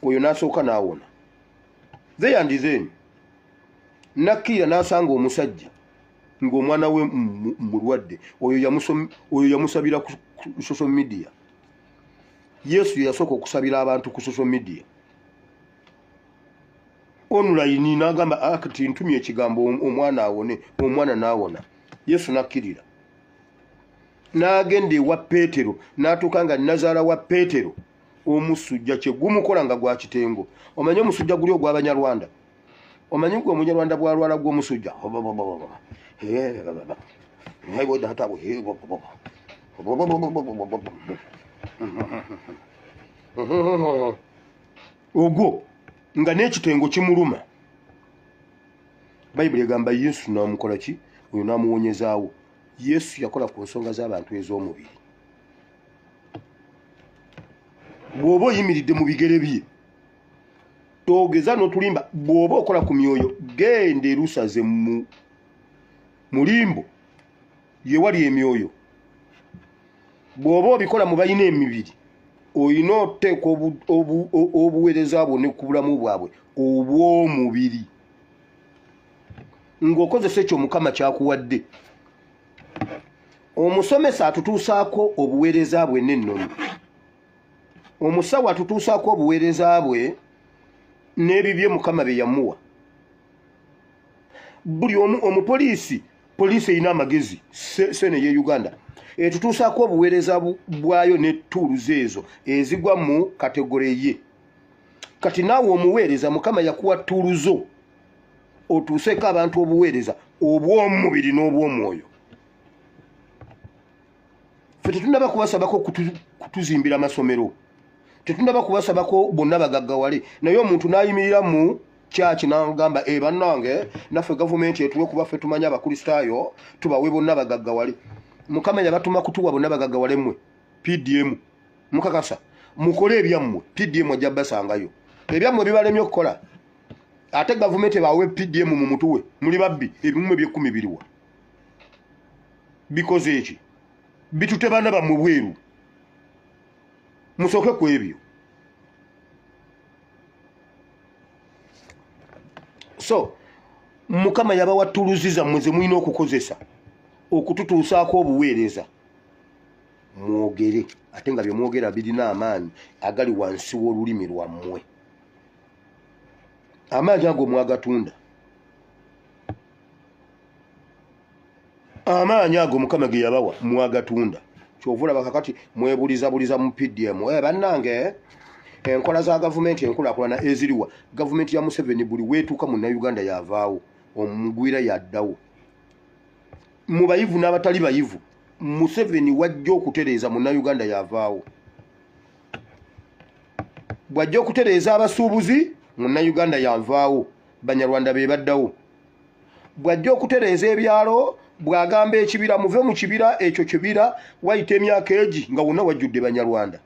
S1: oyo n'asooka n'awona they and then nakkiira n'asanga omusajja ng'omwana we mulwadde oyo yamusabira ku social media Yesu yasooka okusabira abantu ku social media online n'agamba akati ntumye ekigambo omwana awone omwana n'awona Yesu nakkirira n'agenda ewa Peetero n'atuuka nga nazaala wa Peetero omusujja kye gumukola nga gwa kitengo omanye omusujja guli ogw'Abanyarwanda omanyi gwe Omunyarwanda bw'alwala gw'omusujja ogwo nga n'ekitengo kimuluma Bayibuli egamba Yesu n'amukola ki oyo n'amuwonyezaawo Yesu yakola ku nsonga z'abantu ez'omubiri bw'oba oyimiridde mu bigere bye togeza n'otulimba bw'oba okola ku myoyo genda erusaze mu mulimbo ye wali emyoyo bw'oba obikola mu balina emibiri oyina oteeka obuweereza bwonna ku bulamu bwabwe obw'omubiri ng'okozesa ekyo Mukama kyakuwadde omusomesa atutuusaako obuweereza bwe n'ennono omusawo atutuusaako obuweereza bwe n'ebibye Mukama bye yamuwa buli omupoliisi poliisi erina amagezi sene ye Uganda etutuusaako obuweereza bwayo ne tuuluzi ezo ezigwa mu kategore ye kati naawe omuweereza Mukama yakuwa tuuluzo otuuseeko abantu obuweereza obw'omubiri n'obw'omwoyo ffe tetundaba kubasabako kutuzimbira amasomero tetundaba kubasabako bonna bagaggawale naye omuntu n'ayimirira mu kyaki n'agamba bannange naffe gavumenti etuwe kuba ffe tumanya abakristaayo tubawe bonna bagaggawale Mukama yabatuma kutuwa bonna bagaggawale mmwe PDM mukakasa mukole ebyammwe PDM ajja basangayo ebyammwe bibalemye okukola ate gavumenti bawe PDM mu mutuwe muli babbi ebimwe by'ekumi biriwa bikoze eki bitutebana bammwe bweru musoke ku ebyo so mukama yabawa tuluziza mweze mwina okukozesa okututuusaako obuweereza mwogere ate nga byemwogera birina amaanyi agali wansi w'olulimi lwammwe amaanyi ago mwagatunda amaanyi ago mukama ge yabawa mwagatunda kyovula bakakati mwebulizabuliza mu PDM bannange enkola za gavumenti enkulaakulana eziriwa gavumenti ya Museveni buli weetuuka mu Uganda yavaawo omugwira yaddawo mu bayivu n'abatali bayivu Museveni wajja okutereeza mu Uganda yavaawo bwajja okutereeza abasuubuzi mu Uganda yavaawo Banyarwanda be baddawo bwajja okutereeza ebyalo bwagamba ekibira muve mu kibira ekyo kibira wayita emyaka egi nga wonna wajjudde Banyarwanda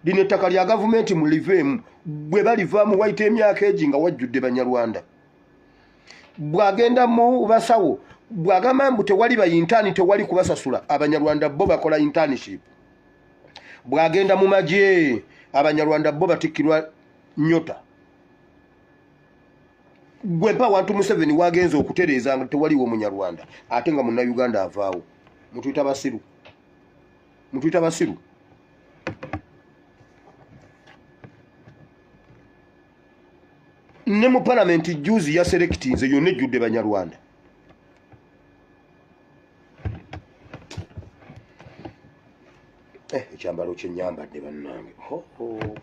S1: lino ettaka lya gavumenti muliveemu bwe balivaamu wayita emyaka egi nga wajjudde Banyarwanda bwagenda mu basawo bwagamba mbu tewali bayintaani tewali kubasasula Abanyarwanda bo bakola internship bwagenda mu magye Abanyarwanda bo batikkirwa nyota gwe mpa wantu Museveni wagenza okutereeza nga tewaliwo Munyarwanda ate nga munna Uganda avaawo mutuyita basiru ne mu parliament juzi ya selectinze yonna ejjudde Banyarwanda ekyambalo kyenyambadde bannange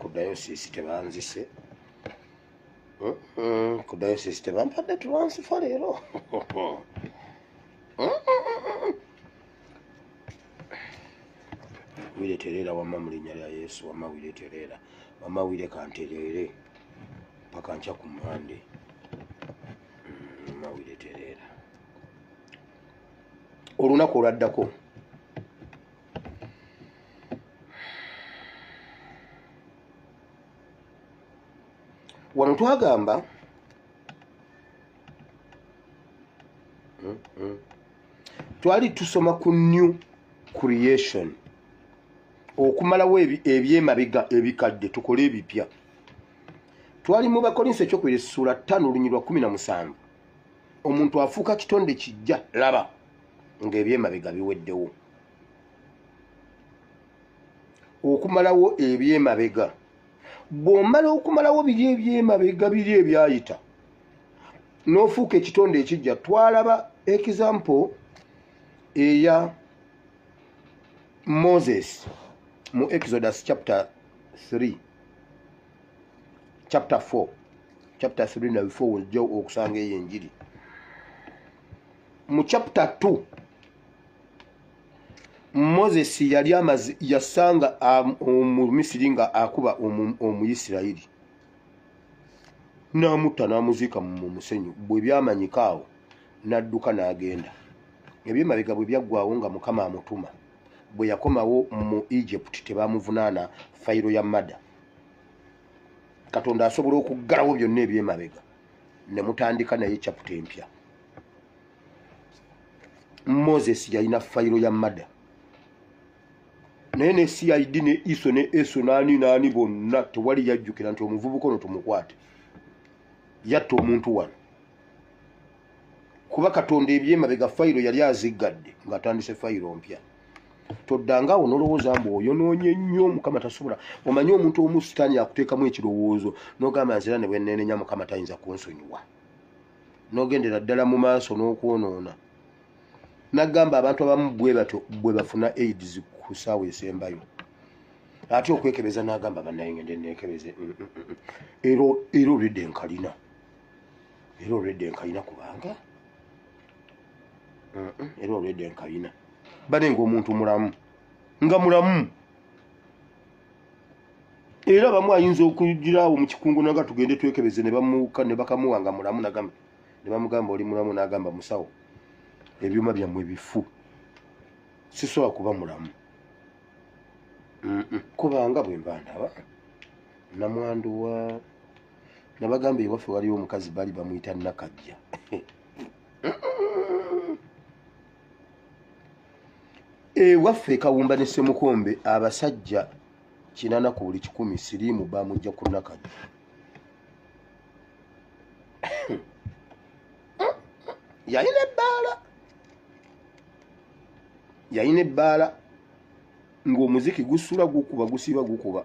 S1: ku dayosisi tebanzise ku dayosisi tebampadde transfer leero wireterera wamma mu linnya lya Yesu wamma wireterera wamma wire kanterere paka ncha ku Monday wamma wireterera olunaku olwaddako wano twagamba twali tusoma ku new creation okumalawo ebyemabega ebikadde tukole ebipya twali mu Bakolinso ekyokubiri ssuula 5:17 omuntu afuuka kitonde kijja laba ng'ebyemabega biweddewo okumalawo ebyemabega bw'omala okumalawo biri ebyemabega biri ebyayita n'ofuuka ekitonde ekijja twalaba example eya Moses mu Exodus chapter 3 chapter 4 chapter 3 na 4 wajja okusanga enjiri mu chapter 2 Moses yali yasanga Omumisiri nga akuba Omuyisirayiri n'amutta n'amuziika mu musenyu bwe byamanyikaawo n'adduka n'agenda ebyemabega bwe byaggwawo nga Mukama amutuma bwe yakomawo mu Egypt tebamuvunaana fayiro ya Mada Katonda asobola okuggalawo byonna ebyemabega ne mutandika naye chapter empya Moses yalina fayiro ya Mada naye ne CID ne ISO ne ESO naani bonna tewali yajjukira nti omuvubuka ono tumukwate yatta omuntu wano kuba Katonda ebyemabega fayiro yali aziggadde ng'atandise fayiro mpya toddangaawo n'olowooza mbu oyonoonye nnyo Mukama tasobola omanyi omuntu omu sitaani yakuteekamu ekirowoozo n'ogamba nzira ne bwenneenenya Mukama tayinza kunsonyiwa n'ogendera ddala mu maaso n'okwonoona n'agamba abantu abamu bwe batyo bwe bafuna AIDS ku ssaawa esembayo ate okwekebeza n'agamba bannaye ngende neekebeze era olwedde enkalina kubanga era olwedde enkalina bane ng'omuntu mulamu nga mulamu era bamu ayinza okugiraawo mu kikungu naga tugende twekebeze ne bamuuka ne bakamuwa nga mulamu nagamba ne bamugamba oli mulamu n'agamba musawo ebyuma byammwe bifu sisobola kuba mulamu kubanga bwe mba ndaba namwandu wa nabagamba ewaffe waliwo omukazi bali bamuyita Nakajja ewaffe Kawumba ne Ssemukombe abasajja 80 ku buli 100 siriimu bamujja ku Nakajja yayina ebbaala ng'omuziki gusula gukuba gusiba gukuba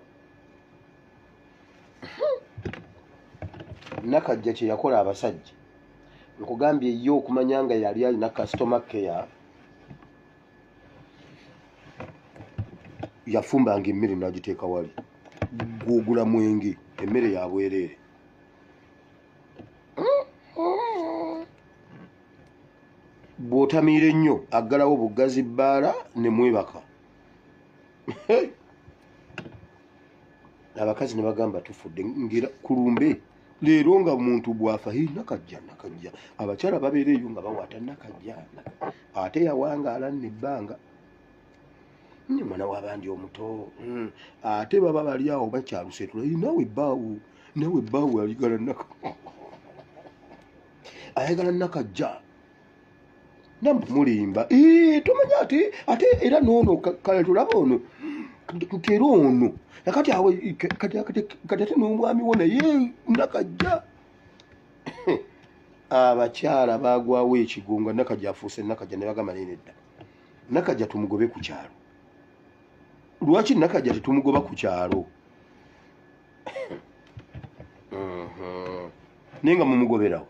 S1: Nakajja kye yakola abasajja nkugambye ye okumanya nga yali alina customer care yafumbanga emmere n'agiteeka wali gwogula mwenge emmere ya bwereere bw'otamiira ennyo aggalawo buggazi bbaala ne mwebaka abakazi ne bagamba tufudde ngira kulumbe leero nga muntu bwafa Nakajja abakyala babeera eyo nga bawaata Nakajja ate yawangaala nebbanga ne mwana w'abandi omuto ate baba bali awo bakyalusetula nawe ebbaawo ayagala Nakajja namulimba tomanya ate era noono kale tulaba ono kera ono nakati awe kati ate n'omwami wo naye Nakajja abakyala bagwawo ekigunga Nakajja afuuse Nakajja ne bagamba nedda Nakajja tumugobe ku kyalo lwaki Nakajja tetumugoba ku kyalo naye nga mumugoberawo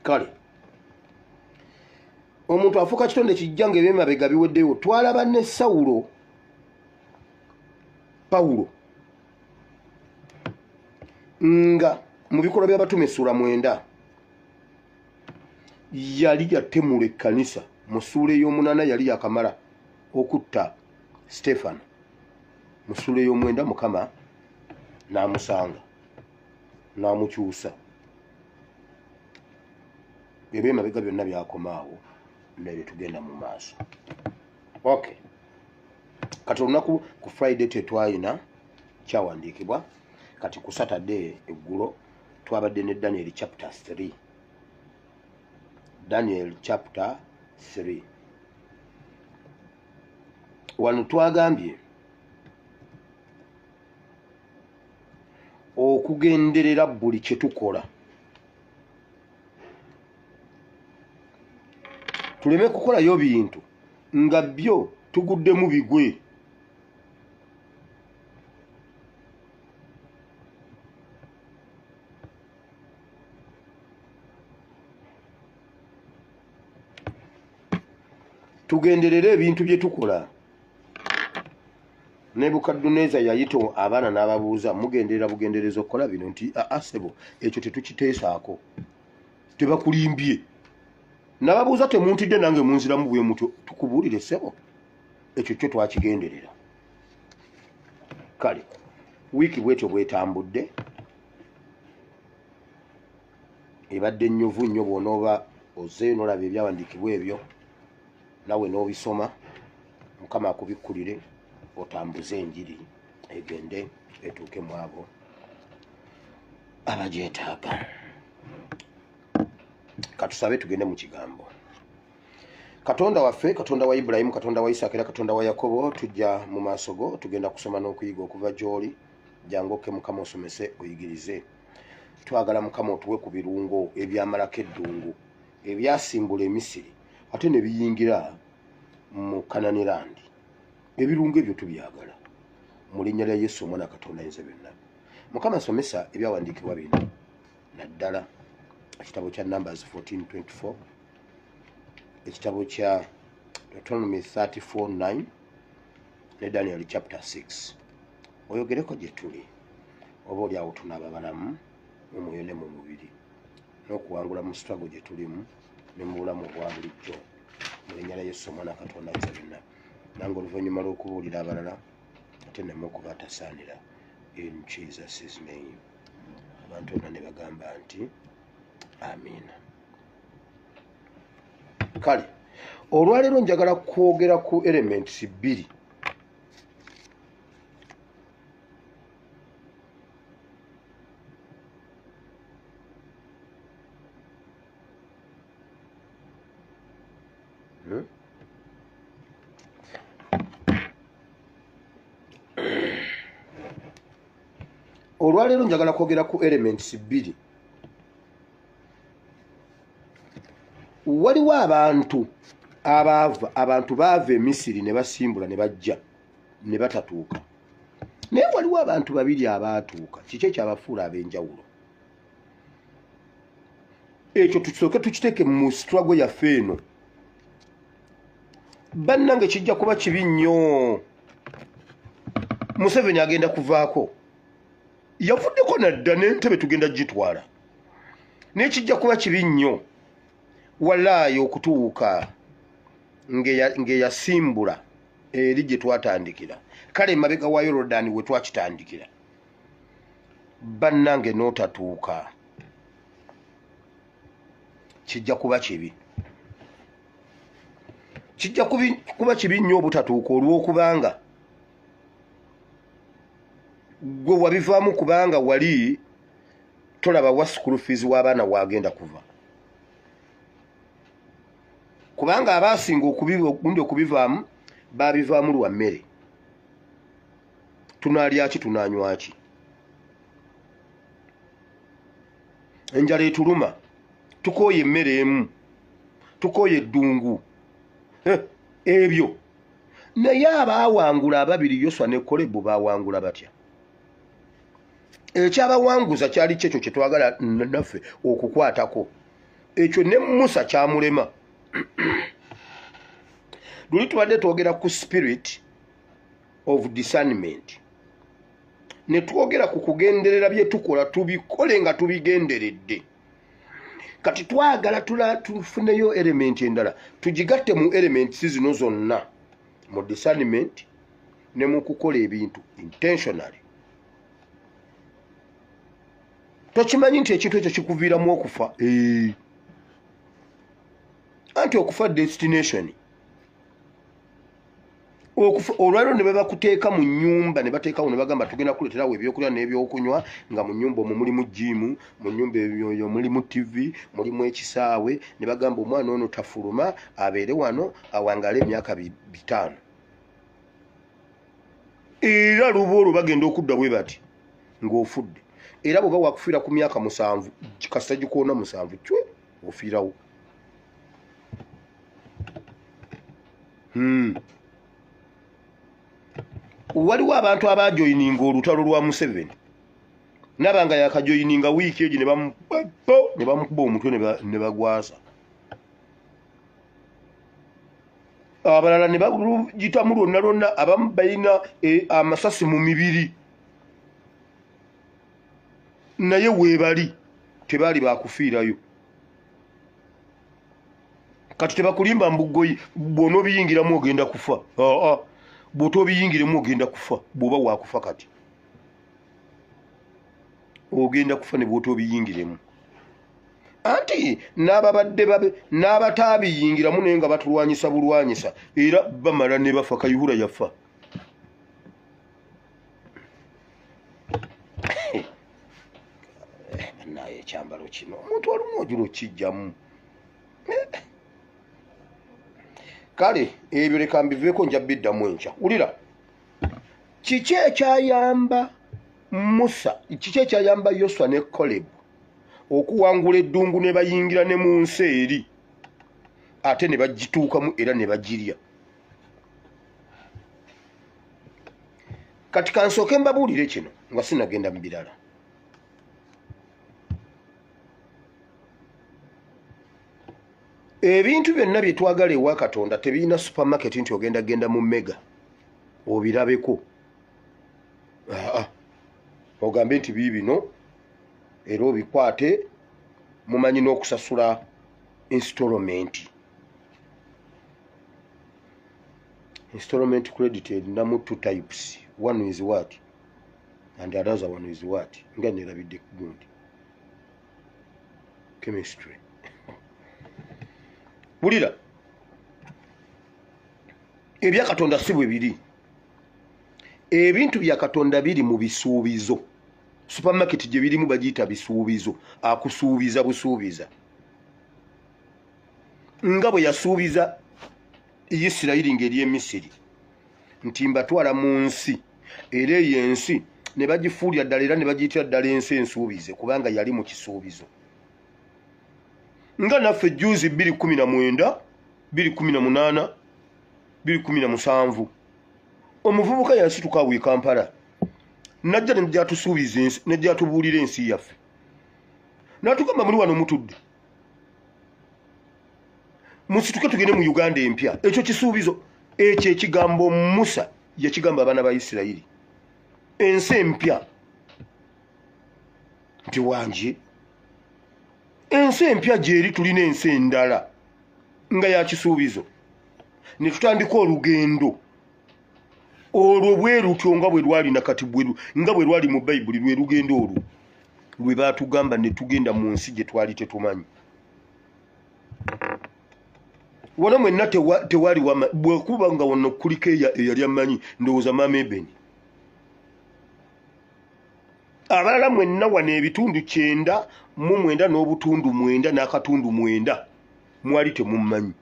S1: kale omuntu afuuka kitonde kijja nga ebyemabega biweddeyo twalaba ne Pawulo nga mu bikolwa by'abatume essula 9 yali yatemula ekkanisa mu ssuula ey'omunana yali yakamala okutta Stefano mu ssuula ey'omwenda Mukama n'amusanga n'amukyusa ebyemabega byonna byakomaawo nebyo tugenda mu maaso okay kati olunaku ku Friday tetwalina kyawandiikibwa kati ku Saturday eggulo twabadde ne Daniel chapter 3 wano twagambye okugenderera buli kye tukola tuleme kukolayo bintu nga byo tuguddemu bigwe tugenderere ebintu bye tukola Nebukadduneeza yayita abaana n'ababuuza mugenderera bugenderezo okukola bino nti asebo ekyo tetukiteesaako tebakulimbye nababuuza temuntidde nange munziramu bwe mutyo tukubuulire sebo ekyo kyo twakigenderera kale wiiki bwetyo bwetambudde ebadde nnyuvu nnyo bw'onooba ozzeeyo n'olaba ebyawandiikibwa ebyo nawe n'obisoma Mukama akubikkulire otambuze enjiri egende etuuke mu abo abagyetaaga katusabe tugende mu kigambo Katonda waffe Katonda wa Ibulayimu Katonda wa Isaaka era Katonda wa Yakobo tujja mu maaso go tugenda kusoma n'okuyiga okuva gy'oli jangu okke Mukama osomese oyigirize twagala Mukama otuwe ku birungo ebyamalako eddungu ebyasimbula Emisiri ate ne biyingira mu Kanani Land ebirungo ebyo tubyagala mu linnya lya Yesu omwana Katonda ayinza byonna Mukama somesa ebyawandiikibwa bino naddala ekitabo kya Numbers 14:24 ekitabo kya Deuteronomy 34:9 ne Daniel chapter 6 oyogereko gye tuli oba oli awo tunaaba balamu mu mwoyo ne mu mubiri n'okuwangula mu struggle gye tulimu ne mu bulamu obwa bulijjo mu linnya lya Yesu omwana Katonda ayinza byonna nange oluvannyuma lw'okubuulira abalala ate nemu okuba atasaanira in Jesus' name abantu bonna ne bagamba nti amiina kale olwaleero njagala kwogera ku elements 2 olwaleero njagala kwogera ku elements bbiri. Waliwo abantu baava e Misiri ne basimbula ne bajja ne batatuuka, naye waliwo abantu babiri abaatuuka. Kiki ekyabafuula ab'enjawulo? Ekyo tukisooke tukiteeke mu struggle yaffe eno. Bannange kijja kuba kibi nnyo. Museveni agenda kuvaako, yavuddeko nadda n'entebe tugenda gitwala, naye kijja kuba kibi nnyo wallaayi okutuuka ng'eyasimbula eri gye twatandikira. Kale emabega wa Yorodani we twakitandikira, bannange n'otatuuka, kijja kuba kibi. Kijja kuba kibi nnyo obutatuuka olw'okubanga gwe wabivaamu, kubanga wali tolaba wa school fees w'abaana wagenda kuva, kubanga abaasinga okubivaamu babivaamu lwa mmere. Tunaalya ki? Tunaanywa ki? Enjala etuluma, tukooye emmere emu, tukooye eddungu, ebyo. Naye abaawangula ababiri, Yoswa ne Kolebu, baawangula batya? Ekyabawanguza kyali kyekyo kye twagala naffe okukwatako. Ekyo ne Musa kyamulema. Luli tubadde twogera ku spirit of discernment, ne twogera ku kugenderera bye tukola tubikole nga tubigenderedde. Kati twagala tufuneyo element endala, tugigatte mu elements zino zonna, mu discernment ne mu kukola ebintu intentionally. Tokimanyi nti ekintu ekyo kikuviiramu okufa? Anti okufa destination. Olwaliro ne bakuteeka mu nnyumba, ne bateekawo ne bagamba tugenda kuleeterawo ebyokulya n'ebyokunywa, nga mu nnyumba omwo mulimu jimu, mu nnyumba eyo mulimu TV, mulimu ekisaawe, ne bagamba omwana ono tafuluma abeere wano awangale emyaka 5. Era luba olwo bagenda okudda bwe bati ng'ofudde. Era bw'oba wakufiira ku myaka 7 kasita gikoona 7 cwe ofiirawo. Waliwo abantu abajoyininga olutalo lwa Museveni, nabanga yakajoyininga wiiki ejo ne bamukuba omutwe ne bagwasa. Abalala ne bagitamu lwonna, abamu balina amasasi mu mibiri, naye weebali tebaali bakufiirayo. Kati tebakulimba mbuggoyi, bw'onoobiyingiramu ogenda kufa. Bw'otobiyingiremu ogenda kufa, bw'oba waakufa kati ogenda kufa ne bw'otobiyingiremu. Anti n'abataabiyingiramu naye nga batulwanyisa bulwanyisa, era bamala ne bafa. Kayihura yafa. Naye ekyambalo kino omuntu olumu ogira okijjamu. Kale ebyo leka mbiveeko, nja biddamu enkya. Wulira, kiki ekyayamba Musa, kiki ekyayamba Yoswa ne Kolebu okuwangula eddungu ne bayingira ne mu nsi eri, ate ne bagituukamu era ne bagirya? Kati kansooke mbabuulire kino nga sinagenda mu birala. Ebintu byonna bye twagala ewa Katonda tebirina supermarket nti ogenda genda mu Mega obirabeko. Ogambe nti biibino era obikwate, mumanyi n'okusasula installment. Installment credit erinamu 2 types. One is what? And the other one is what? Nga nerabidde gundi. Chemistry. Bulira, ebya Katonda si bwe biri. Ebintu bya Katonda biri mu bisuubizo. Supermarket gye birimu bagiyita bisuubizo. Akusuubiza busuubiza. Nga bwe yasuubiza Isirayiri ng'eri e Misiri nti mbatwala mu nsi, era eyo ensi ne bagifuulira ddala era ne bagiyitira ddala ensi ensuubize kubanga yali mu kisuubizo nga naffe juzi 2019 2018 2017 omuvubuka yasituka awo e Kampala najja nejjatusuubiza ensi nejjatubuulira ensi yaffe natugamba muli wano mutudde musituke tugende mu Uganda empya ekyo kisuubizo ekyo ekigambo Musa yakigamba abaana ba Isirayiri ensi empya nti wangi ensi empya gyeri tulina ensi endala nga ya kisuubizo ne tutandika olugendo olwo bwerutyo nga bwe lwali nakati nga bwe lwali mu Bayibuli lwe lugendo olwo lwe baatugamba ne tugenda mu nsi gye twali tetumanyi wano mwenna tewali bwekuba nga wano kuliko eyali amanyi ndowooza Mama Ebeni abalala mwenna wano ebitundu 9 mu 9 n'obutundu 9 n'akatundu 9 mwali temumanyi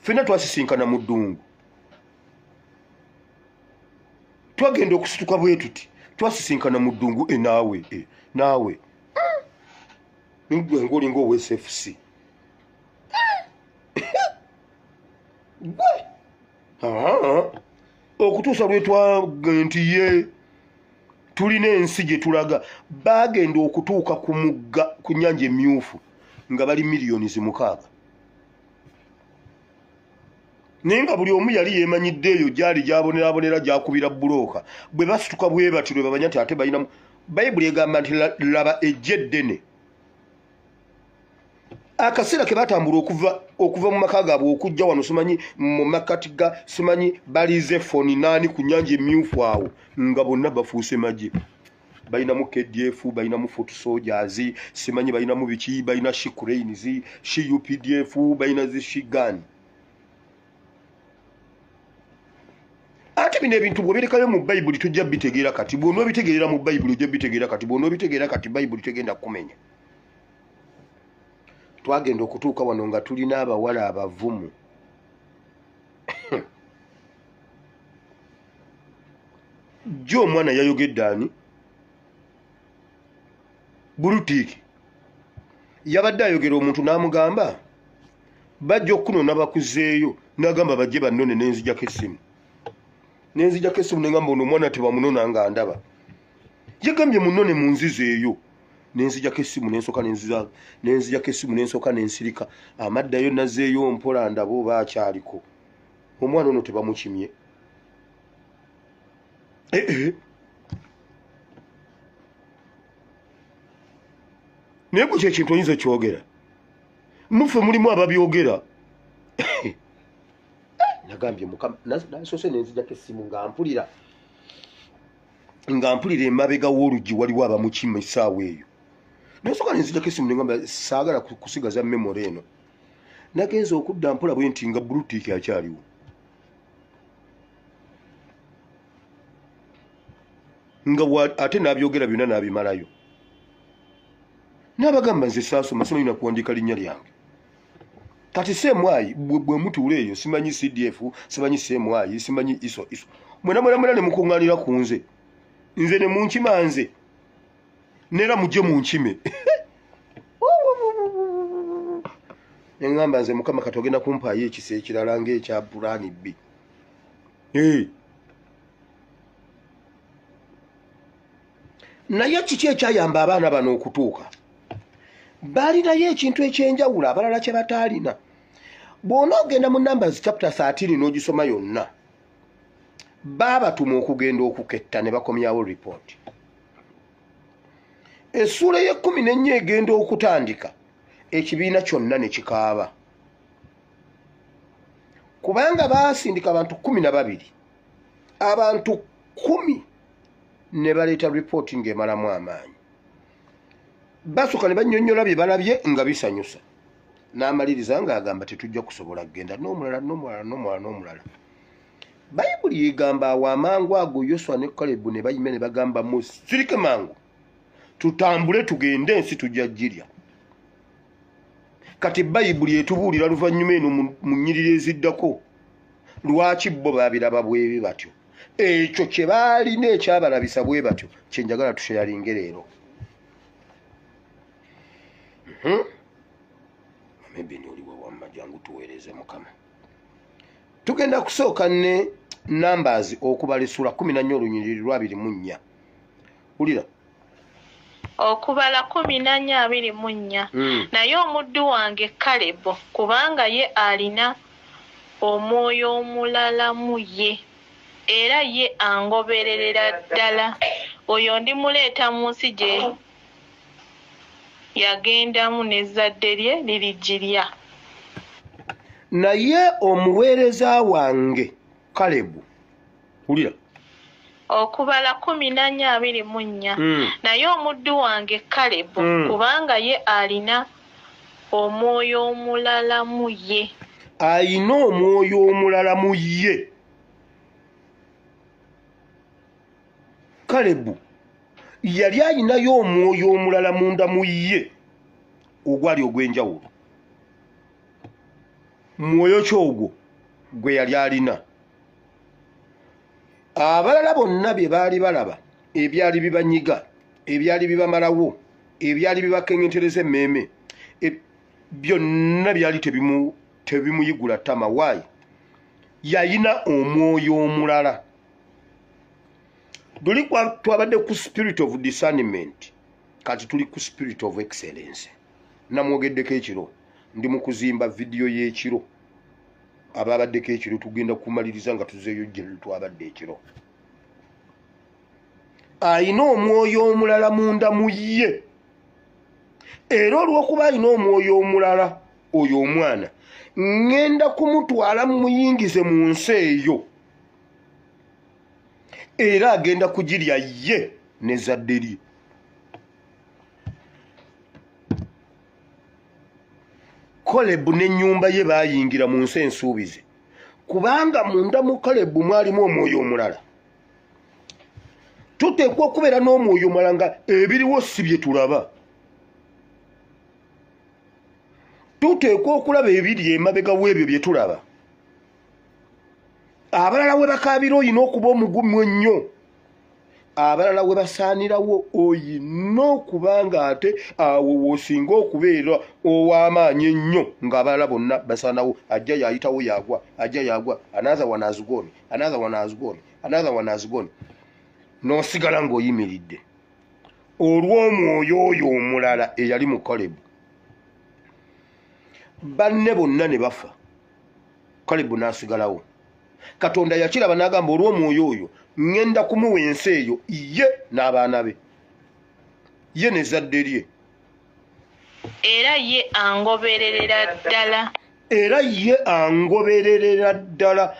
S1: ffenna twasisinkana mu ddungu twagenda okusituka bwe tuti twasisinkana mu ddungu naawe ngwe ngolinga owa SFC okutuusa lwe twaga nti ye tulina ensi gye tulaga bagenda okutuuka ku mugga ku nnyanja emyufu nga bali miliyoni 6 naye nga buli omu yali yeemanyidde eyo gyali gyabonerabonera gyakubira bulooka bwe basituka bwe batyo lwe bamanya nti ate balinamu Bayibuli egamba nti laba ejje eddene akaseera ke batambula okuva mu maka gaabwe okujja wano simanyi mu makati ga simanyi balize foni nani ku nnyanja emyufu awo nga bonna bafuuse magye balinamu KDF balinamu foot soldiers simanyi balinamu biki balina Shikurains UPDF balina zishigani ate bino ebintu bwe birekayo mu Bayibuli tujja bitegeera kati bw'onoo bitegeera mu Bayibuli ojja bitegeera kati bw'onoo bitegeera kati Bayibuli tegenda kumenya twagenda okutuuka wano nga tulina abawala abavumu jo omwana yayogedde ani Bulutiki yabadde ayogera omuntu n'amugamba bajja okunoona bakuzeeyo n'agamba bajje bannone n'enzijako essimu n'engamba ono omwana tebamunona nga ndaba yagambye munone mu nzizo eyo n'enzijako essimu n'enzijako essimu n'ensooka n'ensirika amaddayo nazeeyo mpola ndaba oba akyaliko omwana ono tebamukimye naye gwe kyekintu oyinza kyogera muffe mulimu ababyogera nagambye mukama nasoose n'enzijako essimu nga mpulira emabega w'oluggi waliwo abamukima essaawa eyo nasooka n'enzijako essimu negamba saagala kusigaza memore eno nagenza okudda mpola bwe nti nga Bulutiki akyaliwo nga ate n'abyogera byonna n'abimalayo n'abagamba nze saasoma simanyi nakuwandiika linnya lyange kati semwayi bwe mutuula eyo simanyi CDF simanyi semwayi simanyi iso mwena ne mukuŋŋaanira ku nze ne munkima nze neera mujje munkime neŋŋamba nze Mukama kati ogenda kumpaayo ekisa ekirala ng'ekya Pulaani B naye kiki ekyayamba abaana bano okutuuka balinayo ekintu ekyenjawulo abalala kye bataalina bw'onoogenda mu Numbers chapter 13 n'ogisoma yonna baabatuma okugenda okuketta ne bakomyawo ripooti essuula ye-14 egenda okutandika ekibiina kyonna ne kikaaba kubanga baasindika abantu 12 abantu 10 ne baleeta ripooti ng'emalamu amaanyi basooka ne bannyonnyola bye balabye nga bisanyusa n'amaliriza ng'agamba tetujja kusobola kugenda n'omulala Bayibuli egamba awo amangu ago Yoswa ne Kalebu ne bayime ne bagamba musirike mangu tutambule tugende ensi tujja girya kati Bayibuli etubuulira luvannyuma eno mu nnyiriri eziddako lwaki bo babiraba bwebi batyo ekyo kye baalina ekyabalabisa bwe batyo kye njagala tusheyalinge leero. Maybe noliwo wamma jangu tuweereze Mukama. Tugenda kusooka ne numbers okubala essula 14 olunyiriri lwa 24. Ulira
S4: okubala 14:24. Naye omuddu wange Kalebo kubanga ye alina omwoyo omulala mu ye era ye angobererera ddala, oyo ndimuleeta mu nsi gye yagendamu n'ezzadde lye lirijjirya.
S1: Naye omuweereza wange Kalebu, ulira
S4: okubala 14:24. Naye omuddu wange Kalebo kubanga ye alina omwoyo omulala mu ye.
S1: Ayina omwoyo omulala mu ye. Kalebu yali ayinayo omwoyo omulala munda mu ye ogwali ogw'enjawulo. Mwoyo ki ogwo gwe yali alina? Abalala bonna bye baali balaba ebyali bibanyiga, ebyali bibamalawo, ebyali bibakengentereza emmeeme, byonna byali tebimuyigula ttama. Waayi yayina omwoyo omulala. Tuli twabadde ku spirit of discernment, kati tuli ku spirit of excellence. Namwogeddeko ekiro, ndi mu kuzimba vidiyo y'ekiro. Ababaddeko ekiro tugenda kumaliriza nga tuzeeyo gye twabadde ekiro. Ayina omwoyo omulala munda mu ye. Era olw'okuba ayina omwoyo omulala oyo omwana, ngenda kumutwala muyingize mu nsi eyo. Era agenda kugirya ye n'ezzadde lye. Kalebu n'ennyumba ye baayingira mu nsi ensuubize, kubanga munda mu Kalebu mwalimu omwoyo omulala. Tuteekwa okubeera n'omwoyo omulala nga ebiriwo si bye tulaba. Tuteekwa okulaba ebiri emabega w'ebyo bye tulaba. Abalala we bakaabira oyina okuba omugumu ennyo. Abalala we basaanirawo oyina okuba nga ate awo w'osinga okubeera ow'amaanyi ennyo, ng'abalala bonna basaanawo. Ajja yayitawo yagwa, ajja yagwa, another one has gone, another one has gone, another one has gone. N'osigala ng'oyimiridde olw'omwoyo oyo omulala eyali mu Kalebu. Banne bonna ne bafa, Kalebu n'asigalawo. Katonda yakiraba n'agamba olw'omwoyo oyo ngenda kumuwa ensi eyo ye n'abaana be, ye n'ezzadde lye.
S4: Era ye angobererera ddala.
S1: Era ye angobererera ddala.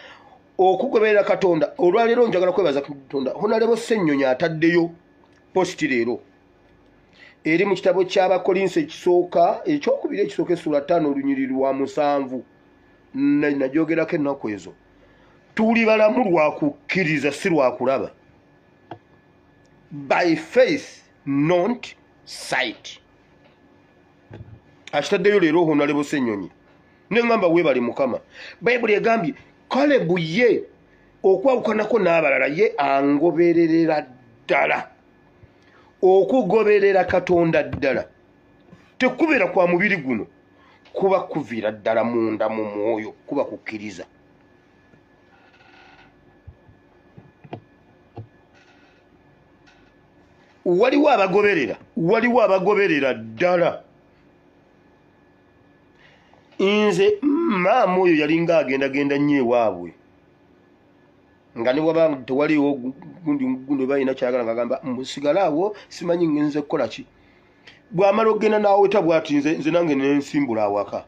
S1: Okugoberera Katonda, olwaleero njagala kwebaza Katonda. Honalebo Ssennyonyi ataddeyo positi leero eri mu kitabo ky'Abakolinso ekisooka ekyokubiri ekisooka essula 5 olunyiriri lwa 7. Najoogerako ennaku ezo. Tuli balamu lwa kukkiriza si lwa kulaba. By faith not sight. Akitaddeyo leero Honalebo Ssennyonyi. Neŋŋamba weebale Mukama. Bayibuli egambye Kalebu ye okwawukanako n'abalala ye angobererera ddala. Okugoberera Katonda ddala tekubeera kwa mubiri guno, kuba kuviira ddala munda mu mwoyo, kuba kukkiriza. Waliwo abagoberera ddala. Nze maama oyo yalinga agenda nnyo ewaabwe, nga ne bwaba tewaliwo gundi balina kyagala ngagamba musigale awo simanyi ngenze kukola ki. Bw'amala okgenda n'aweta bw'ati nze nange nensimbula awaka,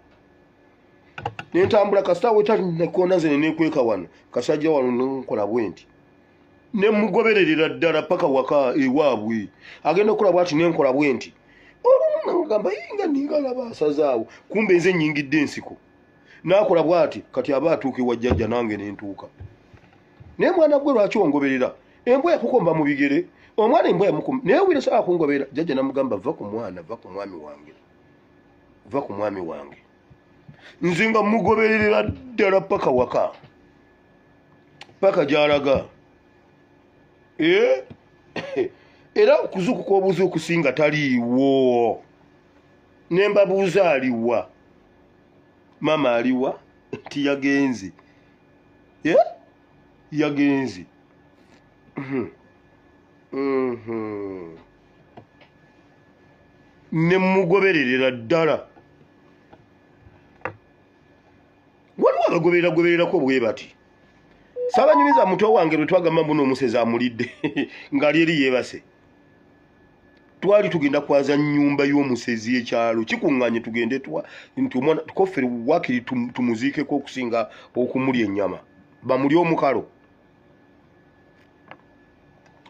S1: nentambula kasita aweta nekoona nze neneekweka wano, kasajja wano nenkola bwe nti nemugobererera ddala paka waka ewaabwe. Agenda okukola bw'ati nenkola bwe nti ngamba nga ningalaba asazaawo, kumbe nze nnyingidde ensiko. N'akola bw'ati kati aba atuuka ewa jjajja nange nentuuka. Naye mwana gwe lwaki ongoberera? Embwa yakukomba mu bigere, omwana embwa yamukomba, naye wira saa kungoberera. Jjajja namugamba va ku mwana, va ku mwami wange, va ku mwami wange. Nze nga mugobererera ddala paka waka, paka gy'alaga. era okuzuukuka obuzuukusinga taliiwo. Ne mbabuuza aliwa, mama aliwa nti yagenze. Yagenze. Ne mugobererera ddala. Waliwo abagobererako bwe bati. Sabanyumiza muto wange lwe twagamba mbuno omusezi amulidde ng'ali eri yeebase. Twali tugenda kwaza nnyumba y'omusezi ekyalo kikuŋŋanye tugende nti omwana tukoffere wakiri tumuziikeko okusinga okumulya ennyama bamuli omukalo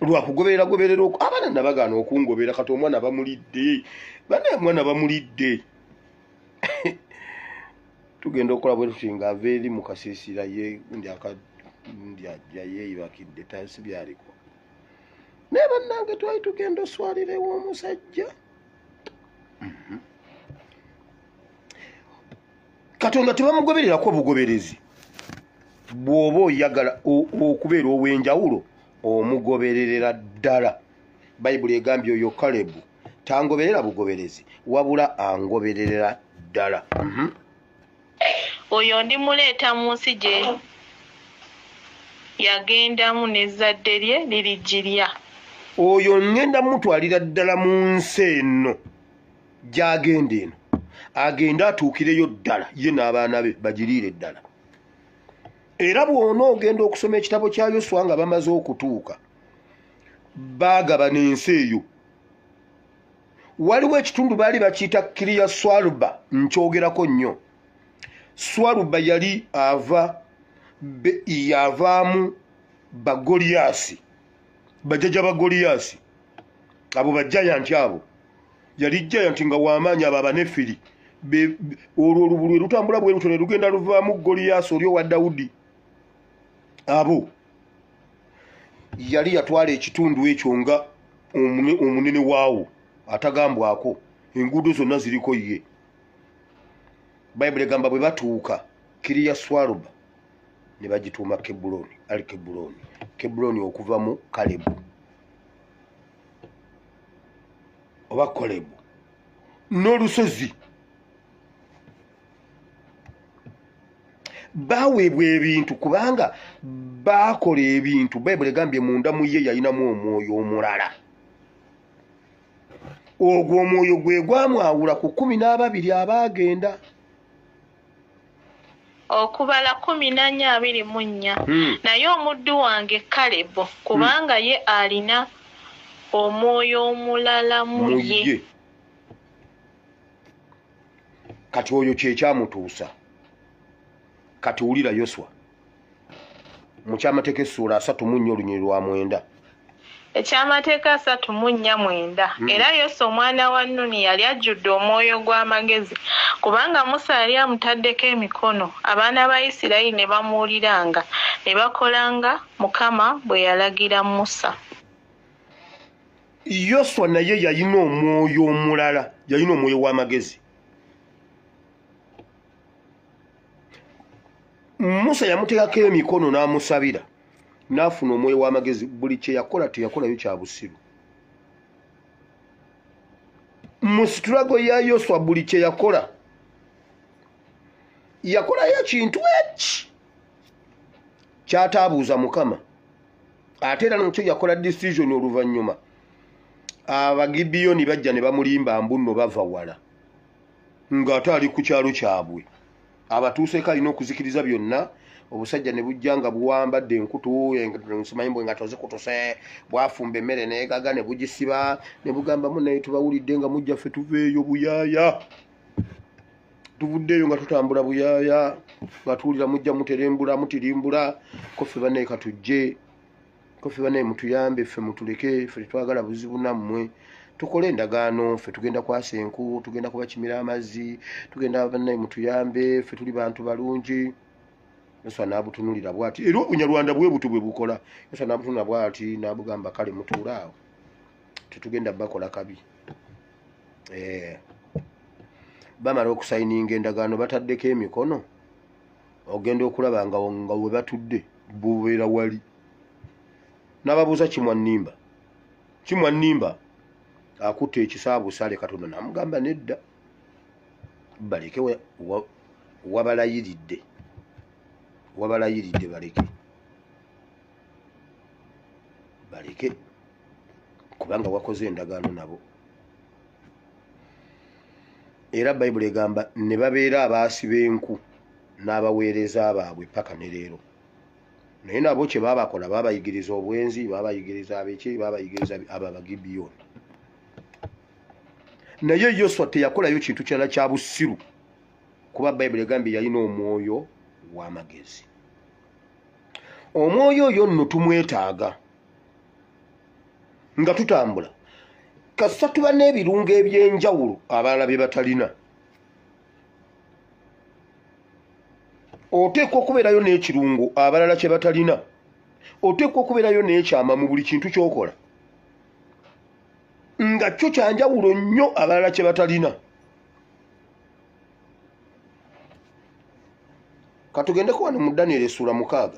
S1: lwakugoberera abaana nabagaana okungobera kati omwana bamulidde mwana bamulidde tugenda okukola bwe tuti ng'ava eri mu kasiisira ye ndya yeeyibakidde tansi byaliko naye bannange twali tugenda oswalira ew'omusajja. Katonda tebamugobererako bugoberezi. Bw'oba oyagala okubeera ow'enjawulo omugobererera ddala. Bayibuli egambye oyo Kalebu tangoberera bugoberezi wabula angobererera ddala.
S4: Oyo ndimuleeta mu nsi gye yagendamu n'ezzadde lye lirijjirya.
S1: Oyo ngenda mutwalira ddala mu nsi eno gy'agenda eno agenda atuukireyo ddala ye n'abaana be bagiriire ddala. Era bw'ona ogenda okusoma ekitabo kya Yoswa nga bamaze okutuuka baagabana ensi eyo. Waliwo ekitundu baali bakiyita Kiriya Swaluba nkyogerako nnyo. Swaluba yali yavaamu Bagoliyaasi, bajjajja ba Goliyasi, abo bajayanti abo. Yali jayanti nga w'amaanyi abo Abanefiri. Olwo olubulwe lutambula bwe lutyo ne lugenda luvaamu Goliyasi oli owa Dawudi. Abo yali yatwala ekitundu ekyo nga omunene waawo atagambwako, enguudo zonna ziriko ye. Bayibuli egamba bwe batuuka Kiriya Swaluba ne bagituuma Kebbulooni, ali Kebbulooni. Kebbulooni okuva mu Kalebu oba Kolebu n'olusozi. Baweebwa ebintu kubanga baakola ebintu. Bayibuli egambye munda mu ye yalinamu omwoyo omulala. Ogwo omwoyo gwe gwamwawula ku 12 abaagenda.
S4: Okubala 14:24. Naye omuddu wange Kalebu kubanga ye alina omwoyo omulala mu ye. Kati
S1: oyo kyekyamutuusa. Kati wulira Yoswa mu kyamateeka essuula 3 olunyiri lwa 9.
S4: Ekyamateeka 3:9. Era Yoswa omwana wa Nuni yali ajjudde omwoyo gw'amagezi kubanga Musa yali amutaddeko emikono. Abaana ba Isirayiri ne bamuwuliranga ne bakolanga Mukama bwe yalagira Musa.
S1: Yoswa naye yalina omwoyo omulala, yalina omwoyo w'amagezi. Musa yamuteekako emikono n'amusabira n'afuna omwoyo w'amagezi. Buli kye yakola teyakolayo kya busiru. Mu situlago ya Yoswa buli kye yakolayo kintu eki kyataabuuza Mukama. Ate era nakyo yakola decision oluvannyuma. Abagibiyoni bajja ne bamulimba mbunno bava wala ng'ate ali ku kyalo kyabwe. Abatuuseeko alina okuzikiriza byonna. Obusajja ne bujja nga buwambadde enkutu simanyi nga tozikutuse, bwafumba emmere neegaga ne bugisiba ne bugamba munaye tubawulidde nga mujja ffe tuveeyo buyaaya. Tuvuddeeyo nga tutambula buyaaya nga tuwulira mujja muterembula mutirimbula ko ffe bannaye katujje, ko ffe bannaye mutuyambe, ffe mutuleke, ffe tetwagala buzibu nammwe. Tukole endagaano, ffe tugenda kwasa enku, tugenda kubakimira amazzi, tugenda bannaye mutuyambe, ffe tuli bantu balungi. Yoswa n'abutunulira bw'ati era obunyarwanda bwe buto bwe bukola. Yoswa n'abutunulira bw'ati n'abugamba kale mutuulaawo tetugenda bakola kabi. Bamala okusayininga endagaano bataddeko emikono. Ogenda okulaba nga we batudde bubeera wali. n'ababuuza kimwannimba akutte ekisaabu sale Katonda n'amugamba nedda baleke wabalayiridde baleke kubanga wakoze endagaano nabo. Era Bayibuli egamba ne babeera abaasiba enku n'abaweereza baabwe paka ne leero. Naye nabo kye baabakola baabayigiriza obwenzi, baabayigiriza abeki, baabayigiriza ababagibiyoni. Naye Yoswa teyakolayo kintu kyala kya busiru kuba Bayibuli egambye yalina omwoyo w'amagezi. Omwoyo oyo nno tumwetaaga nga tutambula. Kasita tuba n'ebirungo eby'enjawulo abalala bye batalina, oteekwa okubeerayo n'ekirungo abalala kye batalina, oteekwa okubeerayo n'ekyama mu buli kintu ky'okola nga kyo kyanjawulo nnyo abalala kye batalina. Katugendeko wano mu Daniel essula 6.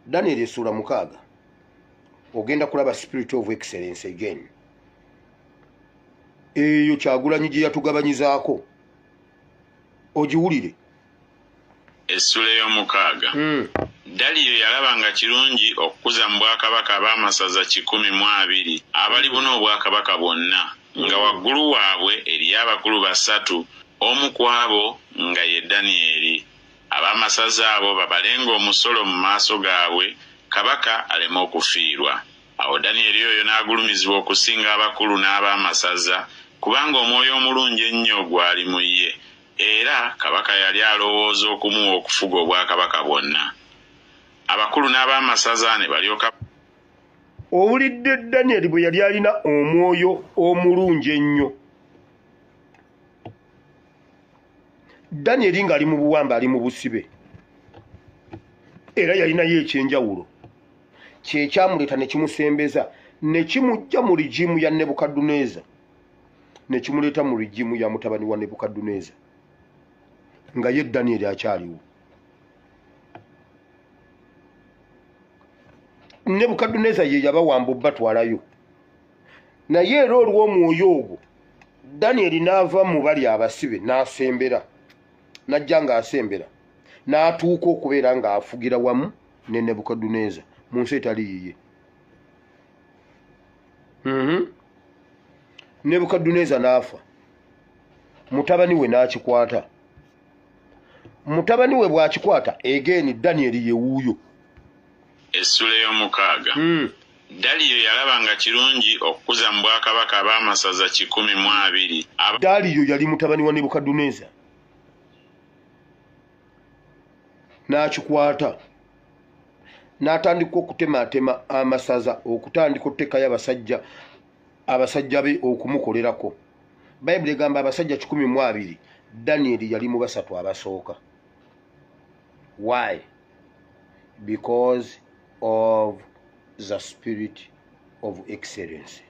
S1: Daniel essula 6 ogenda kulaba spirit of excellence again. Eyo Kyagulanyi gye yatugabanyizaako ogiwulire.
S5: Essula ey'omukaaga. Daliyo yalaba nga kirungi okukuza mu bwakabaka ab'amasaza 120 abali buno obwakabaka bwonna, nga waggulu waabwe eriyo abakulu 3, omu ku abo nga ye Danyeri. Ab'amasaza abo babalenga omusolo mu maaso gaabwe, kabaka aleme okufiirwa. Awo Danyeri oyo n'agulumizibwa okusinga abakulu n'ab'amasaza, kubanga omwoyo omulungi ennyo gwali mu ye, era kabaka yali alowooza okumuwa okufuga obwakabaka bwonna. Abakulu n'ab'amasaza ne balyoka.
S1: Owulidde Danyeri bwe yali alina omwoyo omulungi ennyo. Danyeri ng'ali mu buwamba, ali mu busibe, era yalinayo ekyenjawulo kyekyamuleeta ne kimusembeza ne kimujja mu rigimu ya Nebukadduneeza, ne kimuleeta mu rigimu ya mutabani wa Nebukadduneeza, nga ye Danyeri akyaliwo. Nebukadduneeza ye yabawamba batwalayo, naye era olw'omwoyo ogwo Danyeri n'ava mu bali abasibe n'asembera, n'ajja ng'asembera n'atuuka okubeera ng'afugira wamu ne Nebukadduneeza mu nsi etali yiye. Nebukadduneeza n'afa, mutabani we n'akikwata. Mutabani we bw'akikwata egeni Danyeri ye wuuyo.
S5: Essula ey'omukaaga. Daliyo yalaba nga kirungi okukuza mu bwakabaka ab'amasaza 120.
S1: Daliyo yali mutabani wa Nebukadduneeza, n'akikwata n'atandika okutematema amasaza, okutandika okuteekayo abasajja be okumukolerako. Bayibuli egamba abasajja 120, Danyeri yali mu 3 abasooka. Why? Because of the spirit of excellence.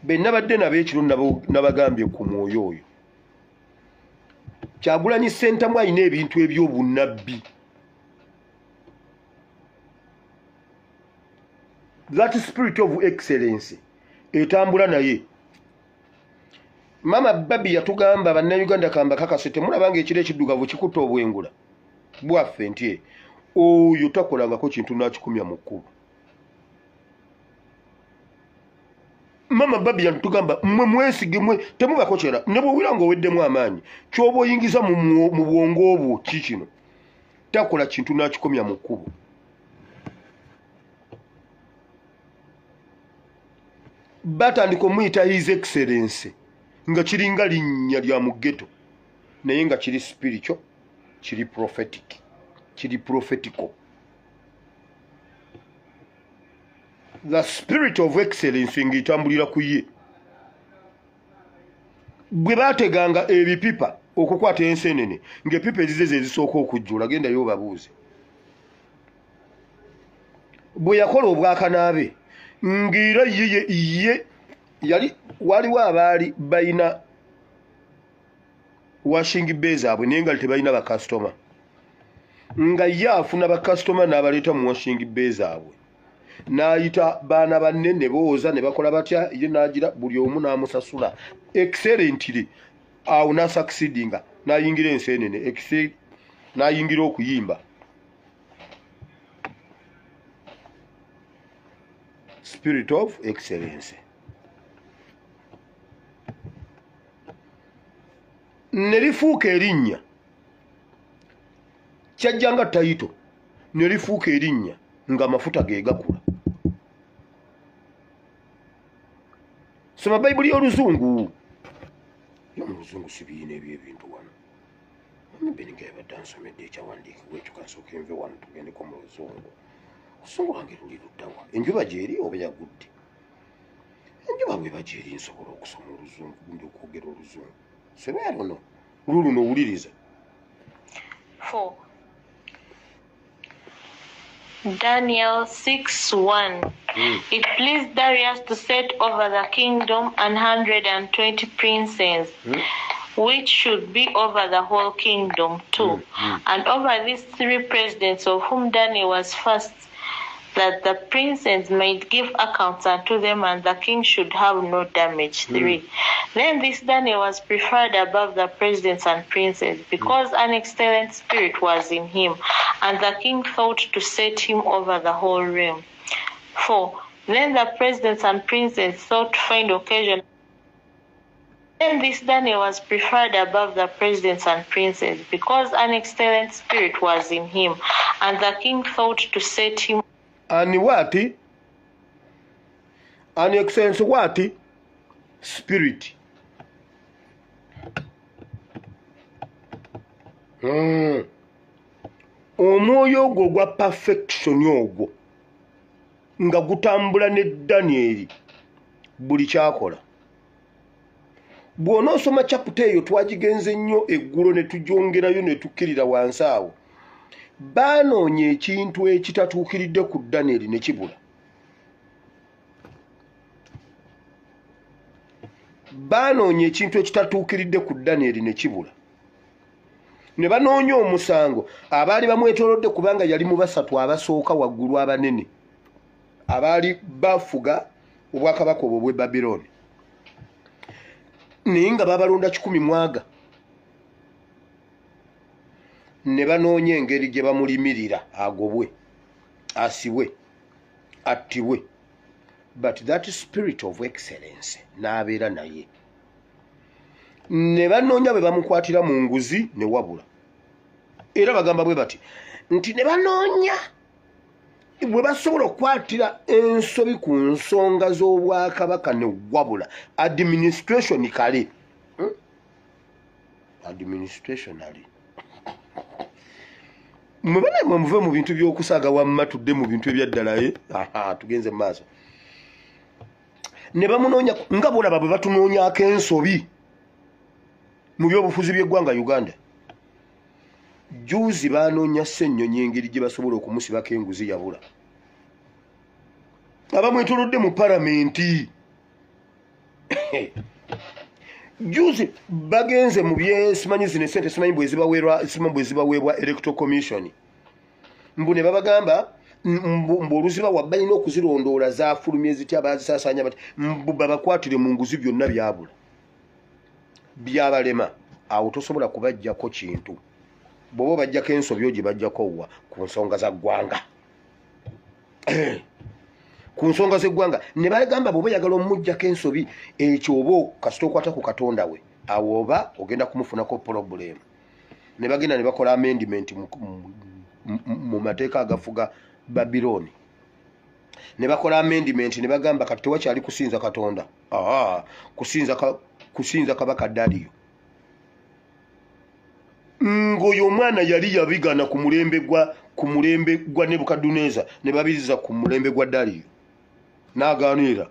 S1: Bennabadde n'ab'ekiro nabagambye ku mwoyo oyo. Kyagulanyi Ssentamu alina ebintu eby'obunnabbi. That spirit of excellence etambula naye. Mama Babi yatugamba bannayuganda kamba kakase temulabanga ekiro ekiddugavu kikutta obwengula bwaffe nti oyo takolangako kintu n'akikumya mu kkubo. Mama Babi yatugamba mmwe mwesige mwe temubako kyera ne bw'owira ng'oweddemu amaanyi ky'oba oyingiza mu bwongo obwo kikino takola kintu n'akikomya mu kkubo. Batandika omuyita his excellence nga kiringa linnya lya mu ghetto, naye nga kiri spiritual, kiri prophetic, kiri prophetical. The spirit of excellence ng'etambulira ku ye. Bwe baateganga ebipipa okukwata ensenene ng'epipa ezize ezisooka okujjula, gendayo obabuuze. Bwe yakola obwakanaabe ng'era ye yali waliwo abaali balina washing base abwe naye nga tebalina bakasitoma. nga ye afuna bakasitoma n'abaleeta mu washing bay zaabwe n'ayita baana banne ne booza ne bakola batya ye n'agira buli omu n'amusasula excellently awo n'asucceedinga n'ayingira enseenene n'ayingira okuyimba spirit of excellence. Ne lifuuka erinnya kyajjanga tayito ne lifuuka erinnya ng'amafuta ge gakula. Soma bayibuli y'oluzungu. Y'omuluzungu sibiina ebyo ebintu wano. Mbeninga yabadde ansomedde ekyawandiikibwa ekyo kansooka enve wano tugendeko mu luzungu. Oluzungu lwange luli luddawa? Enjuba gyeri oba yagudde? Enjuba bweba gyeri nsobola okusoma oluzungu ndi okwogera oluzungu. Sebera luno luluno owuliriza.
S4: 4. Daniel 6:1. It pleased Darius to set over the kingdom 120 princes, which should be over the whole kingdom too, and over these 3 presidents, of whom Daniel was first, that the princes might give accounts unto them, and the king should have no damage. 3. Then this Daniel was preferred above the presidents and princes, because an excellent spirit was in him, and the king thought to set him over the whole realm. 4. Then the presidents and princes thought to find occasion. Then this Daniel was preferred above the presidents and princes, because an excellent spirit was in him, and the king thought to set him.
S1: And what? An excellent what? Spirit. Omwoyo ogwo gwa perfection ogwo nga gutambula ne Danieli buli kyakola. Bw'onoosoma chapter eyo twagigenze nnyo eggulo ne tugyongerayo ne tukkirira wansi awo. Baanoonya ekintu ekitatuukiridde ku Danieli ne kibula. Baanoonya ekintu ekitatuukiridde ku Danieli ne kibula. Ne banoonya omusango abaali bamwetoolodde kubanga yali mu basatu abasooka waggulu abanene abaali bafuga obwakabaka obwo bw'e Babiloni. Naye nga babalonda 10 mwaga. Ne banoonya engeri gye bamulimirira agobwe, asibwe, attibwe. But that spirit of excellence n'abeera naye. Ne banoonya bwe bamukwatira mu nguzi ne wabula. Era bagamba bwe bati nti ne banoonya bwe basobola okukwatira ensobi ku nsonga z'obwakabaka ne wabula. Administration kale. Administrationally. Mubane muve mu bintu by'okusaaga wamma tudde mu bintu ebyaddalaye. Tugenze mu maaso. Ne bamunoonya nga bolaba bwe batunoonyaako ensobi mu byobufuzi by'eggwanga Uganda. Juzi baanoonya Ssennyonyi engeri gye basobola okumusibako enguzi yabula. Abamwetolodde mu palamenti. Juzi bagenze mu simanyi zino sente simanyi bwe zibaweebwa Electoral Commission. Mbu ne babagamba mbu oluziba wabbalina okuzirondoola zaafulumye zitya baazisaasaanya bati mbu babakwatire mu nguzi byonna byabula. Byabalema awo tosobola kubajjako kintu. Bw'oba bajjako ensobi ogye bajjako wa ku nsonga za ggwanga. Ku nsonga z'eggwanga ne bagamba bw'oba oyagala omujjako ensobi ekyo oba kasita okwata ku Katonda we awo oba ogenda kumufunako problem. Ne bagenda ne bakola amendment mu mateeka agafuga Babiloni. Ne bakola amendment ne bagamba kati tewakyali kusinza Katonda. Kusinza kabaka Daliyo. Ngoyo omwana yali yabigana ku mulembe gwa Nebukaduneza ne babiriza ku mulembe gwa Daliyo. N'agaanira.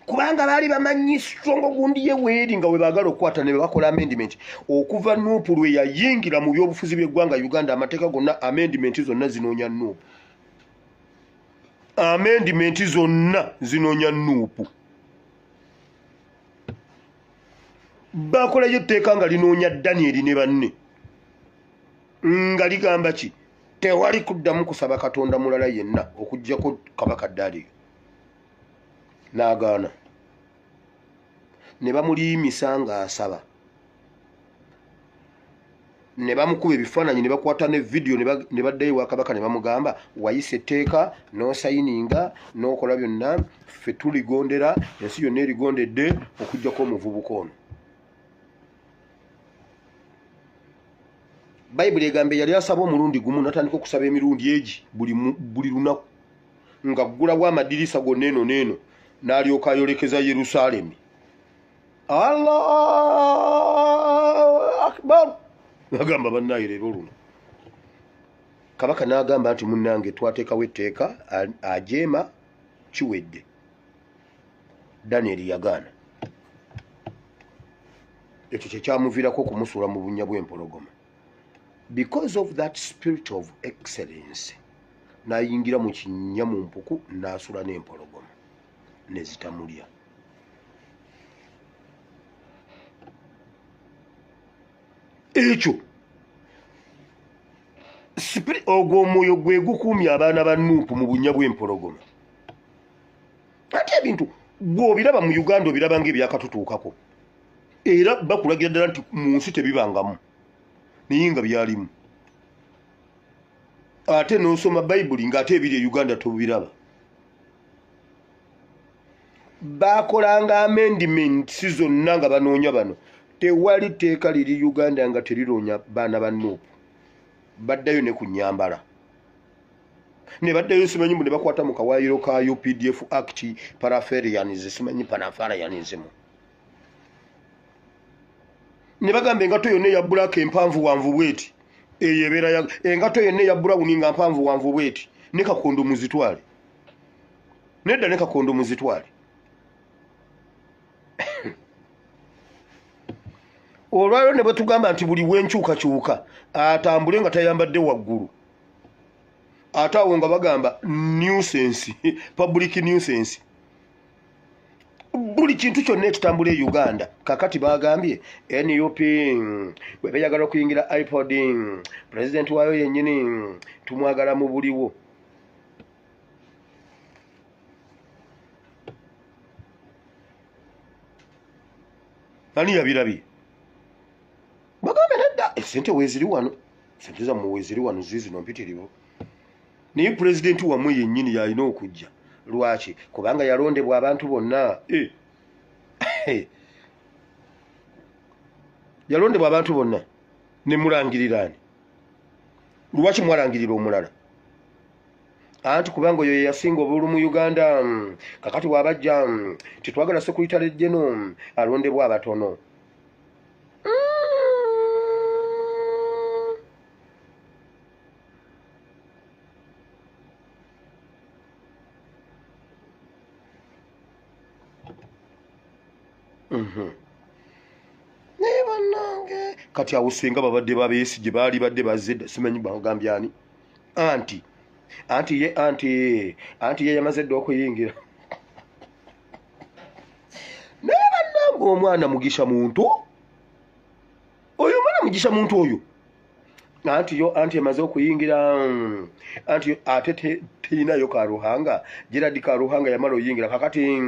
S1: Kubanga baali bamanyi strongo gundi ye weeri nga we baagala okukwata ne bakola amendment. Okuva Nuupu lwe yayingira mu byobufuzi by'eggwanga Uganda amateeka gonna amendment zonna zinoonya Nuupu. Amendment zonna zinoonya Nuupu. Bakola etteeka nga linoonya Danieli ne banne. nga ligamba ki tewali kuddamu kusaba katonda mulala yenna okuggyako kabaka Daliyo n'agaana ne bamuliimisa ng'asaba ne bamukuba ebifaananyi ne bakwata ne vidiyo ne baddayo wa kabaka ne bamugamba wayisa etteeka n'osayininga n'okola byonna ffe tuligondera ensi yonna erigondedde okuggyako omuvubuka ono. Bayibuli egamba yali asaba omulundi gumu natandika okusaba emirundi egi buli lunaku nga ggulawo amadirisa gonna eno n'eno n'alyoka ayolekeza Yerusaalemi. Allahu akbar agamba bannaye leero luno kabaka n'agamba nti munnange twateekawo etteeka ajeema kiwedde. Danyeri yagaana. Ekyo kyekyamuviirako okumusuula mu bunnya bw'empologoma. Because of that spirit of excellence n'ayingira mu kinnya mu mpuku n'asula n'empologoma ne zitamulya. Ekyo ogwo omwoyo gwe gukuumya abaana ba Nuupu mu bunnya bw'empologoma. Ate ebintu bw'obiraba mu Uganda obiraba ng'ebyakatutuukako era bakulagira ddala nti mu nsi tebibangamu naye nga byalimu. Ate n'osoma Bayibuli ng'ate ebiri e Uganda tobiraba. Bakolanga amendments zonna nga banoonya bano. Tewali teeka liri Uganda nga teriroonya baana ba Nuupu. Baddayo ne ku nnyambala. Ne baddayo simanyi mbu ne bakwata mu kawaayiro ka UPDF Act Parapherianism simanyi Parapherianism. Ne bagamba engato yonna eya bbulaaka empanvu wanvu bweti eyo ebeera engato yonna eya bbulawuni nga mpanvu wanvu bweti ne kakondo muzitwale. Nedda ne kakondo muzitwale. Olwaliro ne batugamba nti buli wenkyukakyuka atambule nga tayambadde waggulu. Ate awo nga bagamba nuisance, public nuisance. Buli kintu kyonna ekitambula e Uganda kakati bagambye NUP bwe bayagala okuyingira iPod president waayo yennyini tumwagala mu buliwo. Ani yabirabye? Bagambe nedda esente weeziri wano, sente zammwe weeziri wano ziizino mpitirivu. Naye pulezidenti wammwe yennyini yalina okujja. Lwaki? Kubanga yalondebwa abantu bonna. Yalondebwa abantu bonna ne mulangirirani. Lwaki mwalangirira omulala? Anti kubanga oyo yasinga obulu mu Uganda kakati wabajja titwagala sekuyitale jeno alondebwa abatono. Nebanange kati awo singa babadde babeesigye baali badde bazze simanyi bagambye ani anti ye yamaze dde okuyingira. Naye bannange omwana mugisha muntu oyo mwana mugisha muntu oyo anti emaze okuyingira anti ate teyinayo karuhanga Gerard Karuhanga yamala oyingira kakati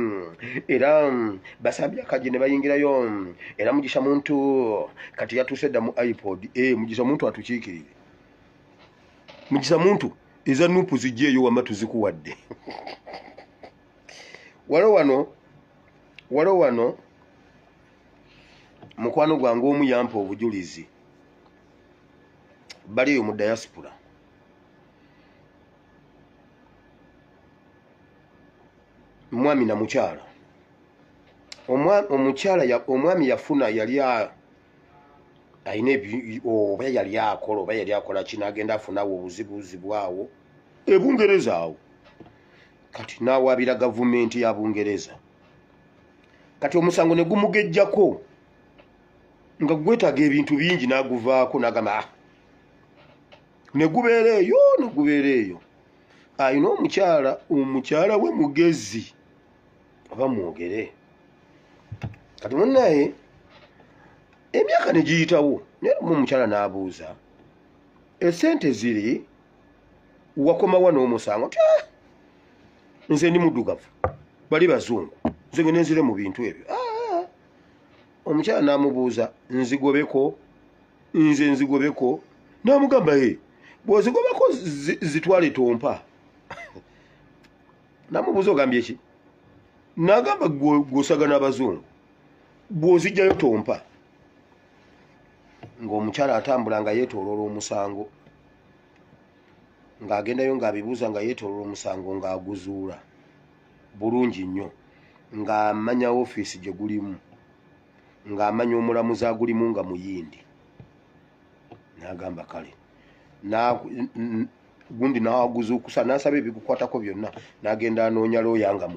S1: era basabye akaje ne bayingirayo era mugisha muntu kati yatuse dda mu iPod mugisha muntu atukiikirire. Mugisha muntu eza Nuupu zijjeeyo wama tuzikuwadde. walo wano mukwano gwange omu yampa obujulizi bali eyo mu diaspora. Mwami na mukyala omwami yafuna yali ayina oba yali akola oba yali akola kino agenda afunawo obuzibuzibu awo Ebungereza awo kati nawaabira gavumenti ya Bungereza. Kati omusango ne gumugejjako nga gwetaaga ebintu bingi n'aguvaako n'agamba ne gubeera eyo. Ayina omukyala we mugezi oba mwogere. Kati munnaye emyaka ne giyitawo naye omukyala n'abuuza esente ziri wakoma wano omusango nze ndi muddugavu bali bazungu nze ngene nzire mu bintu ebyo omukyala n'amubuuza nzigobeko n'amugamba bw'ozigobeko zitwale tompa n'amubuuza ogambye ki n'agamba gw'osagana abazungu bw'ozijjayo tompa ng'omukyala atambula nga yeetooloola omusango ng'agendayo ng'abibuuza nga yeetooloola omusango ng'aguzuula bulungi nnyo ng'amanya ofiisi gye gulimu ng'amanya omulamuzi agulimu nga muyindi n'agamba kale gundi n'aguzuukusa n'asaba ebigukwatako byonna n'agenda anoonya looya nga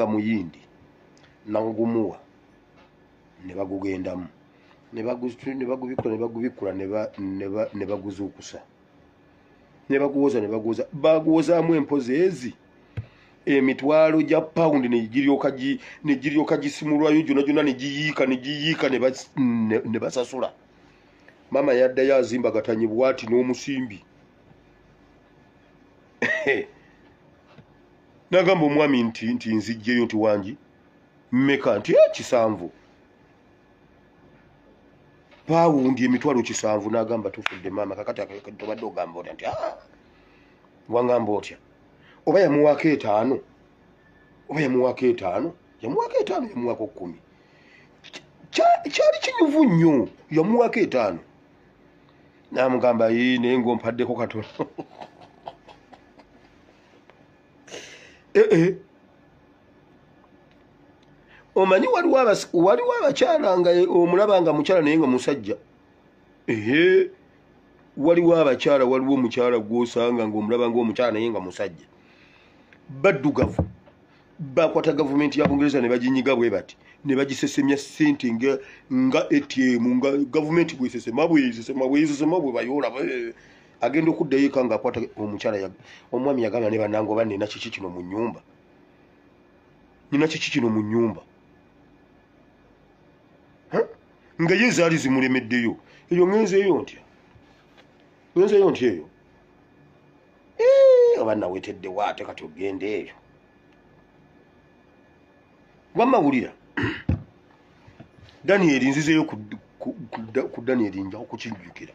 S1: muyindi n'agumuwa ne bagugendamu ne bagubikula ne baguzuukusa ne baguwoza baguwozaamu empozi ezi emitwalo gya pawundi ne giryoka gisimulwayo gyonna ne giyiika ne basasula. Mama yaddayo azimbagatanye bwati n'omusimbi n'agamba omwami nti nzijjeyo nti wangi mmeka nti 7 pawundi emitwalo 7 n'agamba tufudde mama kakati tobadde ogamba otya nti wangamba otya oba yamuwaako 5 yamuwaako 10 kyali kinyuvu nnyo yamuwaako 5 n'amugamba naye ng'ompaddeko katono omanyi waliwo abakyala nga omulaba nga mukyala naye nga musajja waliwo abakyala waliwo omukyala gw'osanga ng'omulaba ng'omukyala naye nga musajja baddugavu bakwata gavumenti ya Bungereza ne baginyiga bwe bati ne bagisesemya ssente nga ATM nga gavumenti bwesesema bwe bayoola agenda okuddayo eka ng'akwata omukyala omwami yagamba ne bannange oba nina kiki kino mu nnyumba nga ye zaali zimulemeddeyo eyo ngenzeeyo ntya eyo oba naweteddewo ate kati ogende eyo wamawulira Daniel nzizeyo ku Daniel njawo kukijjukira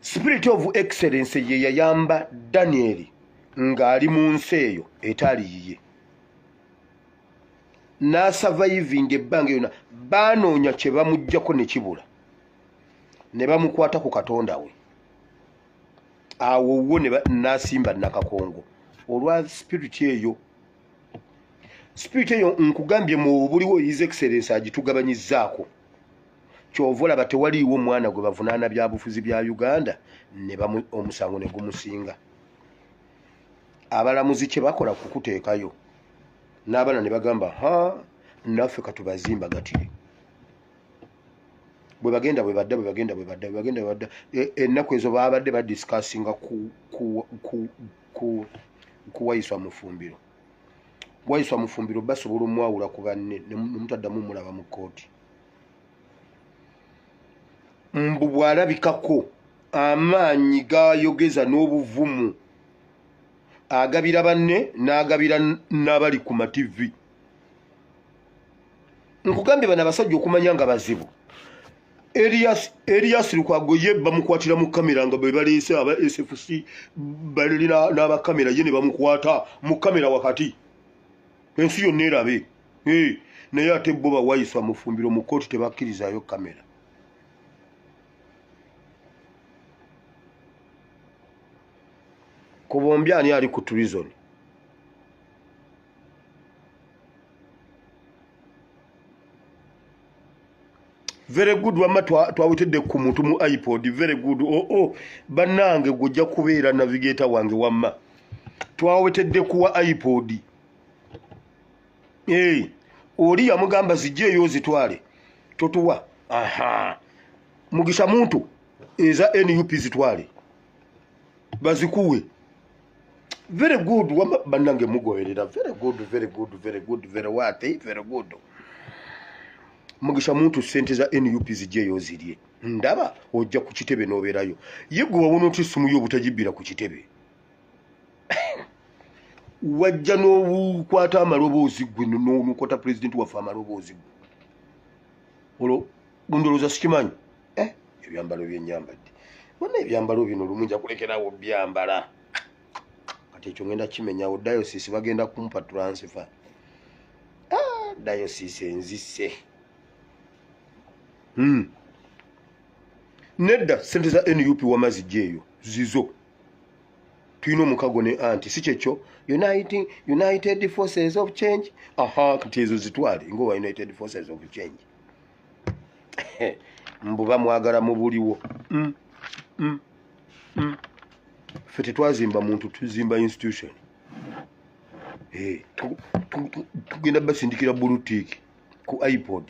S1: Spirit of Excellence ye yayamba Daniel ng'ali mu nsi eyo etaali yiye n'asurviving ebbanga yonna baanoonya kye bamuggyako ne kibula ne bamukwata ku Katonda we awo wo n'asimba Nakakongo olwa spirit eyo nkugambye mu buliwo His Excellency agitugabanyizaako kyova olaba tewaliiwo omwana gwe bavunaana byabufuzi bya Uganda omusango ne gumusinga abalamuzi kye bakola kukuteekayo n'abaana ne bagamba naffe katubazimba gatire bwe bagenda ennaku ezo babadde badiscussinga kuwayiswa mufumbiro basobola omwawula ku banne nemutaddamu mulaba mu kooti mbu bw'alabikako amaanyi gayogeza n'obuvumu agabira banne n'agabira n'abali ku mativi nkugambye bano abasajja okumanya nga bazibu Elias Lukwago ye bamukwatira mu kamera nga bwe baleese aba SFC bali n'abakamera ye ne bamukwata mu kamera wakati ensi yonna erabe naye ate bo bawayiswa mufumbiro mu kooti tebakkirizayo kamera kubombi ani ali ku treason very good wama twawetedde ku muntu mu iPod very good bannange gujja kubeera navigator wange wama twawetedde kuwa iPod oli yamugamba zijjeeyo zitwale totuwa mugisha muntu eza NUP zitwale bazikuwe very good wama bannange mugoberera very good very what very good mugisha muntu sente za NUP zijeyo zirye ndaba ojja ku kitebe n'obeerayo ye gwe wabona oti simu yo obutagibbira ku kitebe wajja n'obukwata amaloboozi gwe n'onukota pulezidenti waffe amaloboozi gwe olwo ndowooza sikimanyi ebyambalo byennyambadde wonna ebyambalo bino lumu nja kulekerawo byambala kati ekyo ngenda kimenyawo dayosisi bagenda kumpa transfer dayosisi enzise nedda sente za NUP wamazijjeeyo zizo tulina omukago ne anti si kyekyo United Forces of Change kati ezo zitwale ngowa United Forces of Change mbuba mwagala mu buliwo ffe tetwazimba muntu tuzimba institution tugenda basindikira bulutiki ku iPod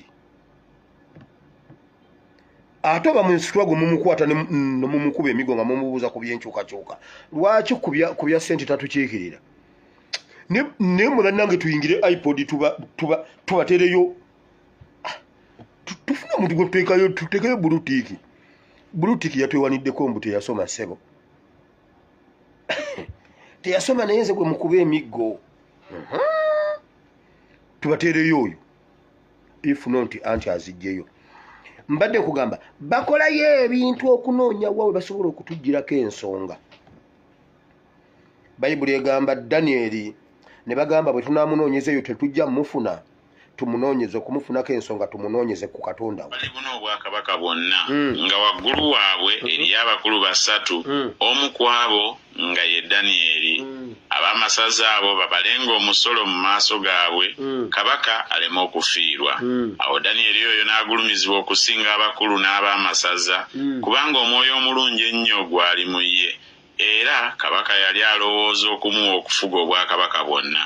S1: ate oba munsitwago mumukwata nemumukuba emigo nga mumubuuza ku byenkyukakyuka lwaki ku bya sente tatukiikirira naye mulannange tuyingire iPod tubatereyo tufuna omuntu gwe tuteekayo bulutiki yatwewaniddeko mbu teyasoma ssebo teyasoma naye nze gwe mukuba emiggo tubateereyo oyo if not anti azijjeyo mbadde kugamba bakolayo ebintu okunoonya wa we basobola okutugirako ensonga bayibuli egamba Danieri ne bagamba bwe tunaamunoonyeza eyo tetujja mufuna tumunoonyeze okumufunako ensonga tumunoonyeze ku Katonda we
S5: bali buno obwakabaka bwonna nga waggulu waabwe eriyo abakulu basatu omu ku abo nga ye Danieri ab'amasaza abo babalenga omusolo mu maaso gaabwe kabaka aleme okufiirwa awo Danieri oyo n'agulumizibwa okusinga abakulu n'ab'amasaza kubanga omwoyo omulungi ennyo gwali mu ye era kabaka yali alowooza okumuwa okufuga obwakabaka bwonna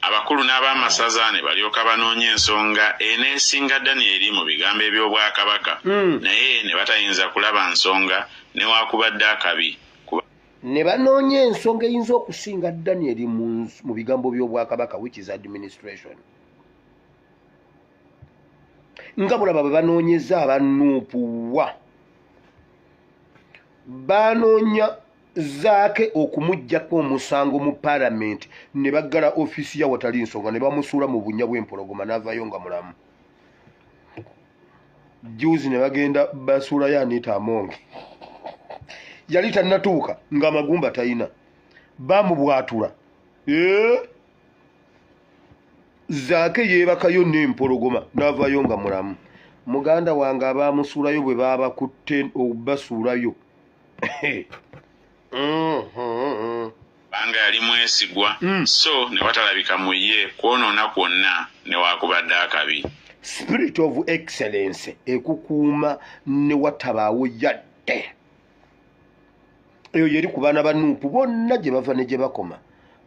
S5: abakulu n'ab'amasaza ne balyoka banoonya ensonga eneesinga Danieri mu bigambo eby'obwakabaka naye ne batayinza kulaba nsonga newakubadde akabi
S1: ne banoonya ensonga eyinza okusinga Danieri mu bigambo by'obwakabaka which is administration nga bulaba bwe banoonyeza abanuupuwa banoonya zaake okumuggyako omusango mu parliament ne baggala ofiisi ya watali nsonga ne bamusuula mu bunnya bw'empologoma n'avaayo nga mulamu juzi ne bagenda basuulayo Anita Amonge yali tannatuuka ng'amagumba talina bamubwatula zaake yeebakayo n'empologoma n'avaayo nga mulamu muganda wange abaamusuulayo bwe baabakutte obasuulayo
S5: banga yali mwesigwa so ne watalabika mu ye kwonoona kwonna newakubadde akabi
S1: spirit of excellence ekukuuma ne watabaawo yadde eyo yeri ku baana ba Nuupu bonna gye bava ne gye bakoma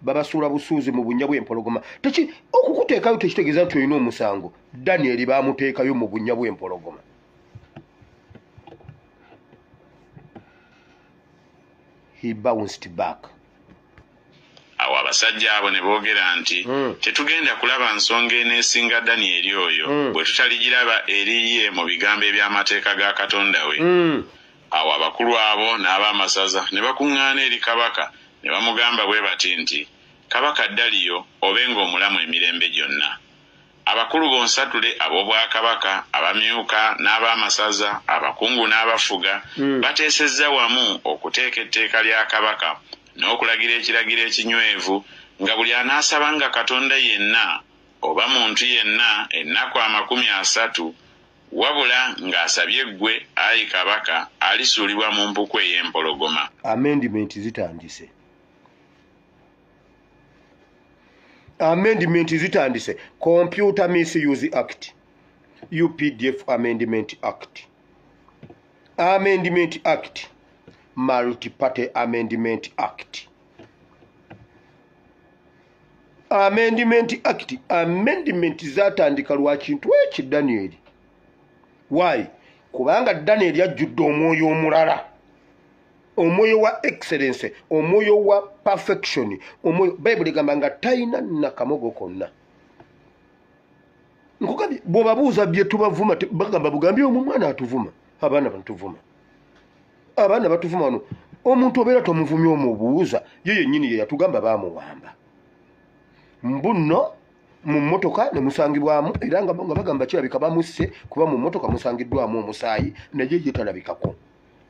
S1: babasuula busuuzi mu bunnya bw'empologoma okukuteekayo tekitegeeza nti olina omusango Danieri baamuteekayo mu bunnya bw'empologoma he bounced back
S5: awo abasajja abo ne boogera nti tetugenda kulaba nsonga eneesinga Danieri oyo bwe tutaligiraba eriye mu bigambo eby'amateeka ga Katonda we awo abakulu abo n'ab'amasaza ne bakuŋŋaana eri kabaka ne bamugamba bwe bati nti kabaka Daliyo obenga omulamu emirembe gyonna abakulu bonsatule ab'obwakabaka abamyuka n'ab'amasaza abakungu n'abafuga bateesezza wamu okuteeka etteeka lya kabaka n'okulagira ekiragiro ekinywevu nga buli anaasabanga Katonda yenna oba muntu yenna ennaku 30 wabula ng'asabye ggwe ayi kabaka alisuulibwa mu mpuku ey'empologoma.
S1: Amendment zitandise. Amendment zitandise. Computer Misuse Act. UPDF Amendment Act. Amendment Act. Multi-Party Amendment Act. Amendment Act. Amendment zatandika lwa kintu eki Daniel. Why? Kubanga Daniel yajjudde omwoyo omulala. Omwoyo wa excellence, omwoyo wa perfection, omwoyo Bible egamba nga talina nakamogo konna. nkugambye bw'obabuuza bye tubavuma bagamba bugambye omwo mwana atuvuma abaana batuvuma abaana batuvuma wano omuntu obeera tomuvumye omubuuza ye yennyini ye yatugamba baamuwamba mbuno mu mmotoka ne musangibwamu era nga bagamba kirabika bamusse kuba mu mmotoka musangiddwamu omusaayi naye ye talabikako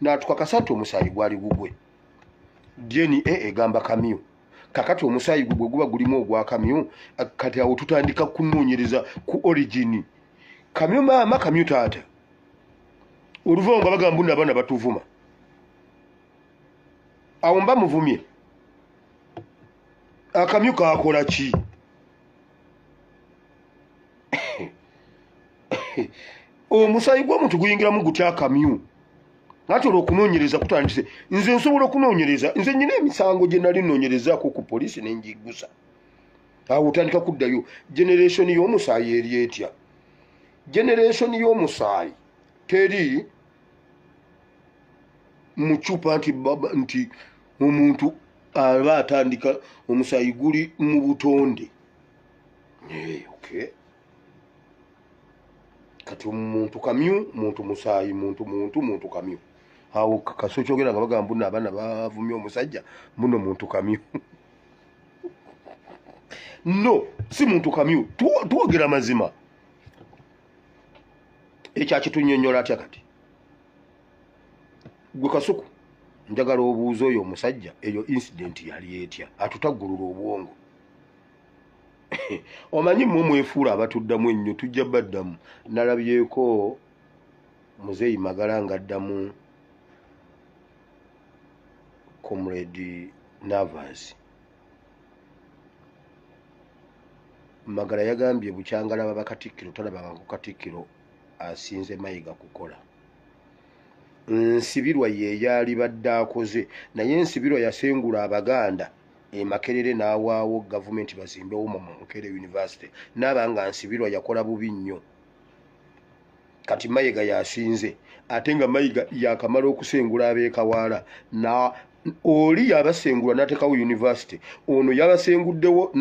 S1: n'atukakasa nti omusaayi gwali gugwe DNA egamba kamyu kakati omusaayi gwe guba gulimu ogwa kamyu kati awo tutandika kunoonyereza ku origini kamyu maama kamyu taata oluvawo nga bagamba nno abaana batuvuma awo mba muvumye akamyu kakola ki omusaayi gw'omuntu guyingiramu gutya akamyu ate olw'okunoonyereza kutandise nze nsobola okunoonyereza nze nyina emisango gye nali nnoonyerezaako ku poliisi nenjigusa awo otandika kuddayo generation y'omusaayi eri etya generation y'omusaayi teri mucupa nti omuntu aba atandika omusaayi guli mu butonde okay. Kati omuntu kamyu muntu musaayi muntu kamyu awo kaso kyogera nga bagamba nno abaana bavumye omusajja muno muntu kamyu no si muntu kamyu tuwogera mazima ekyakitunyonnyola atya kati gwe kasuku njagala obuuza oyo omusajja eyo incident yali etya atutaggulula obwongo omanyi mmwe mwefuula abatuddamu ennyo tujja baddamu nalabyeko muzeeyi magala nga addamu comrade Navas magala yagambye bukyangala baba katikkiro talaba ku katikkiro asinze mayiga kukola nsibirwa ye yali badde akoze naye nsibirwa yasengula abaganda Makerere n'awaawo gavumenti bazimbewo mu Makerere University n'abanga nsibirwa yakola bubi nnyo kati mayiga yasinze ate nga mayiga yakamala okusengula abeekawaala na oli yabasengula n'atekawo university ono yabasenguddewo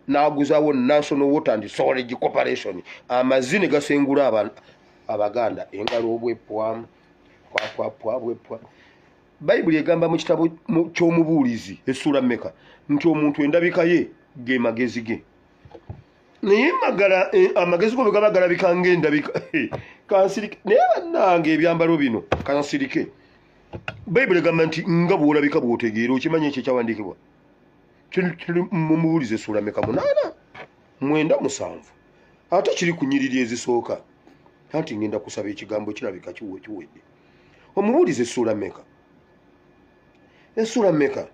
S1: n'aguzawo National Water and Sewerage Corporation amazine gasengula abaganda engalo obwepwa bwepwa Bayibuli egamba mu kitabo ky'omubuulizi essula mmeka nti omuntu endabika ye ge magezi ge naye magala amagezi go gaba galabika ng'endabika kansirike naye bannange ebyambalo bino kansirike Bayibuli egamba nti nga bw'olabika bw'otegeera okimanyi ekyo ekyawandiikibwa kiri mu mubuulizi essula mmeka 8 9 7 ate kiri ku nnyiriri ezisooka anti ngenda kusaba ekigambo kirabika kiwedde omubuulizi essula mmeka essula mmeka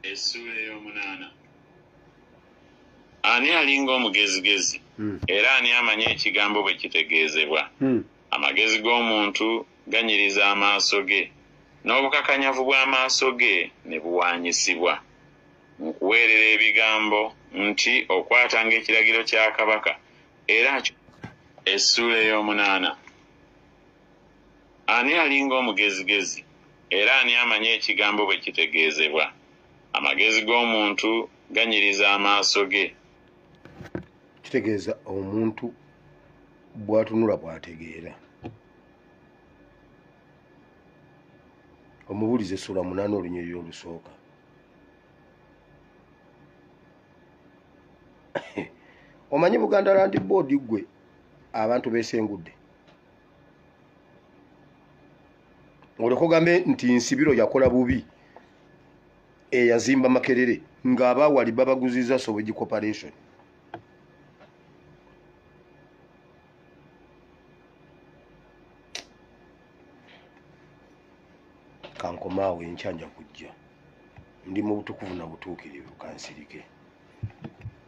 S5: Essula ey'omunaana. Ani alinga omugezigezi era ani amanyi ekigambo bwe kitegeezebwa? Amagezi g'omuntu ganyiriza amaaso ge n'obukakanyavu bw'amaaso ge ne buwaanyisibwa. Nkuweerera ebigambo nti okwatanga ekiragiro kya kabaka era essula ey'omunaana. Ani alinga omugezigezi era ani amanyi ekigambo bwe kitegeezebwa? Amagezi g'omuntu ganyiriza amaaso ge.
S1: Kitegeeza omuntu bw'atunula bw'ategeera. Omubuulizi essula 8 olunyiriri olusooka. Omanyi Buganda Land Board gwe abantu beesengudde. Oleko gambe nti nsibiro yakola bubi eyazimba Makerere ng'abaawali babaguziza Sewage Corporation. Kankomaawe enkyanja kujja ndi mu butukuvu na butuukirivu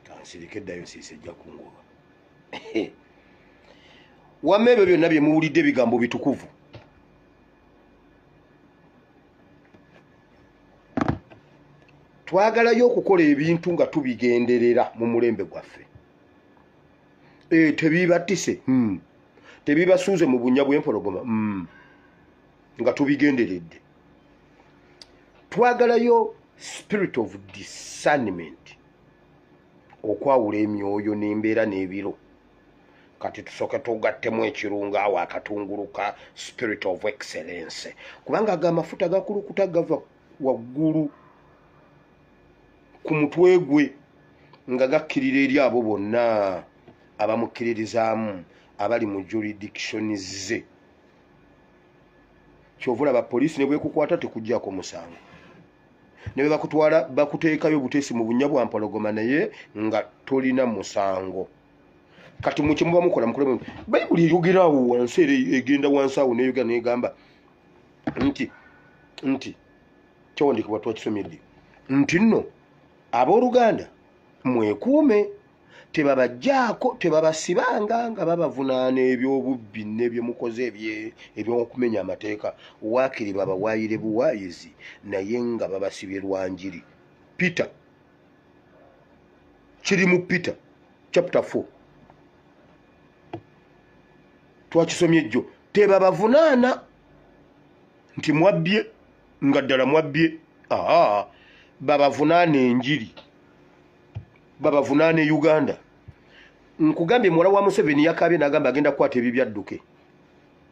S1: kansirike dayosisi ejja kungoba. wamma ebyo byonna bye muwulidde ebigambo bitukuvu. Twagalayo okukola ebintu nga tubigenderera mu mulembe gwaffe. Tebibatise tebibasuuze mu bunnya bw'empologoma nga tubigenderedde. Twagalayo spirit of discernment, okwawula emyoyo n'embeera n'ebiro. Kati tusooke tugattemu ekirunga awo akatunguluka spirit of excellence, kubanga aga amafuta gakulukuta gava waggulu ku mutwe gwe nga gakkirira eri abo bonna abamukkiririzaamu abali mu jurisdiction ze. Kyovula abapoliisi ne bwekukwata tekuggyako musango, ne bwe bakutwala bakuteekayo buteesi mu bunnya bwa mpologoma naye nga tolina musango. Kati mukimuba mukola mukole Bayibuli eyogerawo wansi egenda wansi awo n'eyogera n'egamba nti kyawandikibwa twakisomyedde nti nno abooluganda mwekuume, tebabajjaako tebabasibanga nga babavunaana ebyobubbi n'ebyo mukoze eby'okumenya amateeka, waakiri babawaayire buwaayizi naye nga babasibye lwanjiri. Peter, kiri mu Peter chapter 4 twakisomye ejjo. Tebabavunaana nti mwabbye nga ddala mwabbye, babavunaana enjiri, babavunaana Uganda. Nkugambye muwala wa Museveni yakabye n'agamba agenda kukwata ebyo byadduke.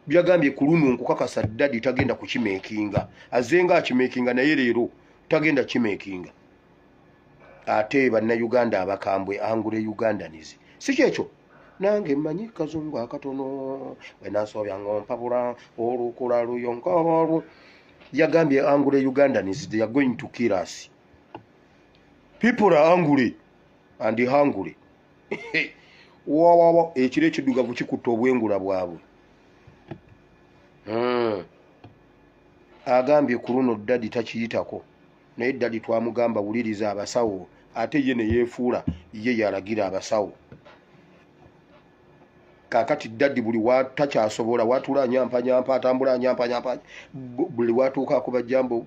S1: Byagambye ku luno nkukakasa Daddy tagenda kukimeekinga, azenga akimeekinga naye leero tagenda kimeekinga. Ate bannayuganda abakambwe angule Ugandanizi si kyekyo. Nange mmanyi kazungu akatono wenasobya ngompabula olukula luyonka. Yagambye angule Ugandanizi, they are going to kill us. People are angry and hungry. Wawawa ekire ekiddugavu kikutta obwengula bwabwe. Agambye ku luno Daddy takiyitako, naye Daddy twamugamba wuliriza abasawo, ate ye ne yeefuula ye yalagira abasawo. Kakati Daddy buli watakyasobola watula anyampa atambula anyampa buli watuuka akuba jambo,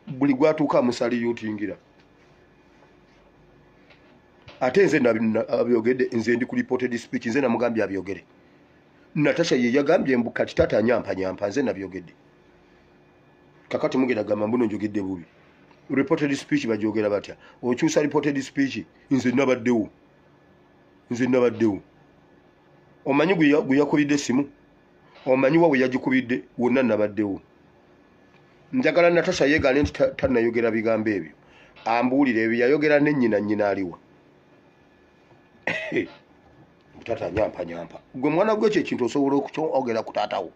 S1: buli gwatuuka amusali yutingira. Ate nze abyogedde, nze ndi ku reported speech, nze namugambye abyogere. Natasha ye yagambye mbu kati tata anyampa nze nabyogedde. Kakati mugenda gamba mbuno njogedde bubi. Reported speech bajogera batya? Okyusa reported speech, nze nabaddewo. Omanyi gwe yakubidde simu? Omanyi wa we yagikubidde? Wonna nabaddewo. Njagala Natasha yeegale nti tannayogera bigambo ebyo. Ambuulire ebyo yayogera ne nnyina aliwa. Tata nyampa. Gwe mwana gwe ekintu osobola okukyogera ku taatawo.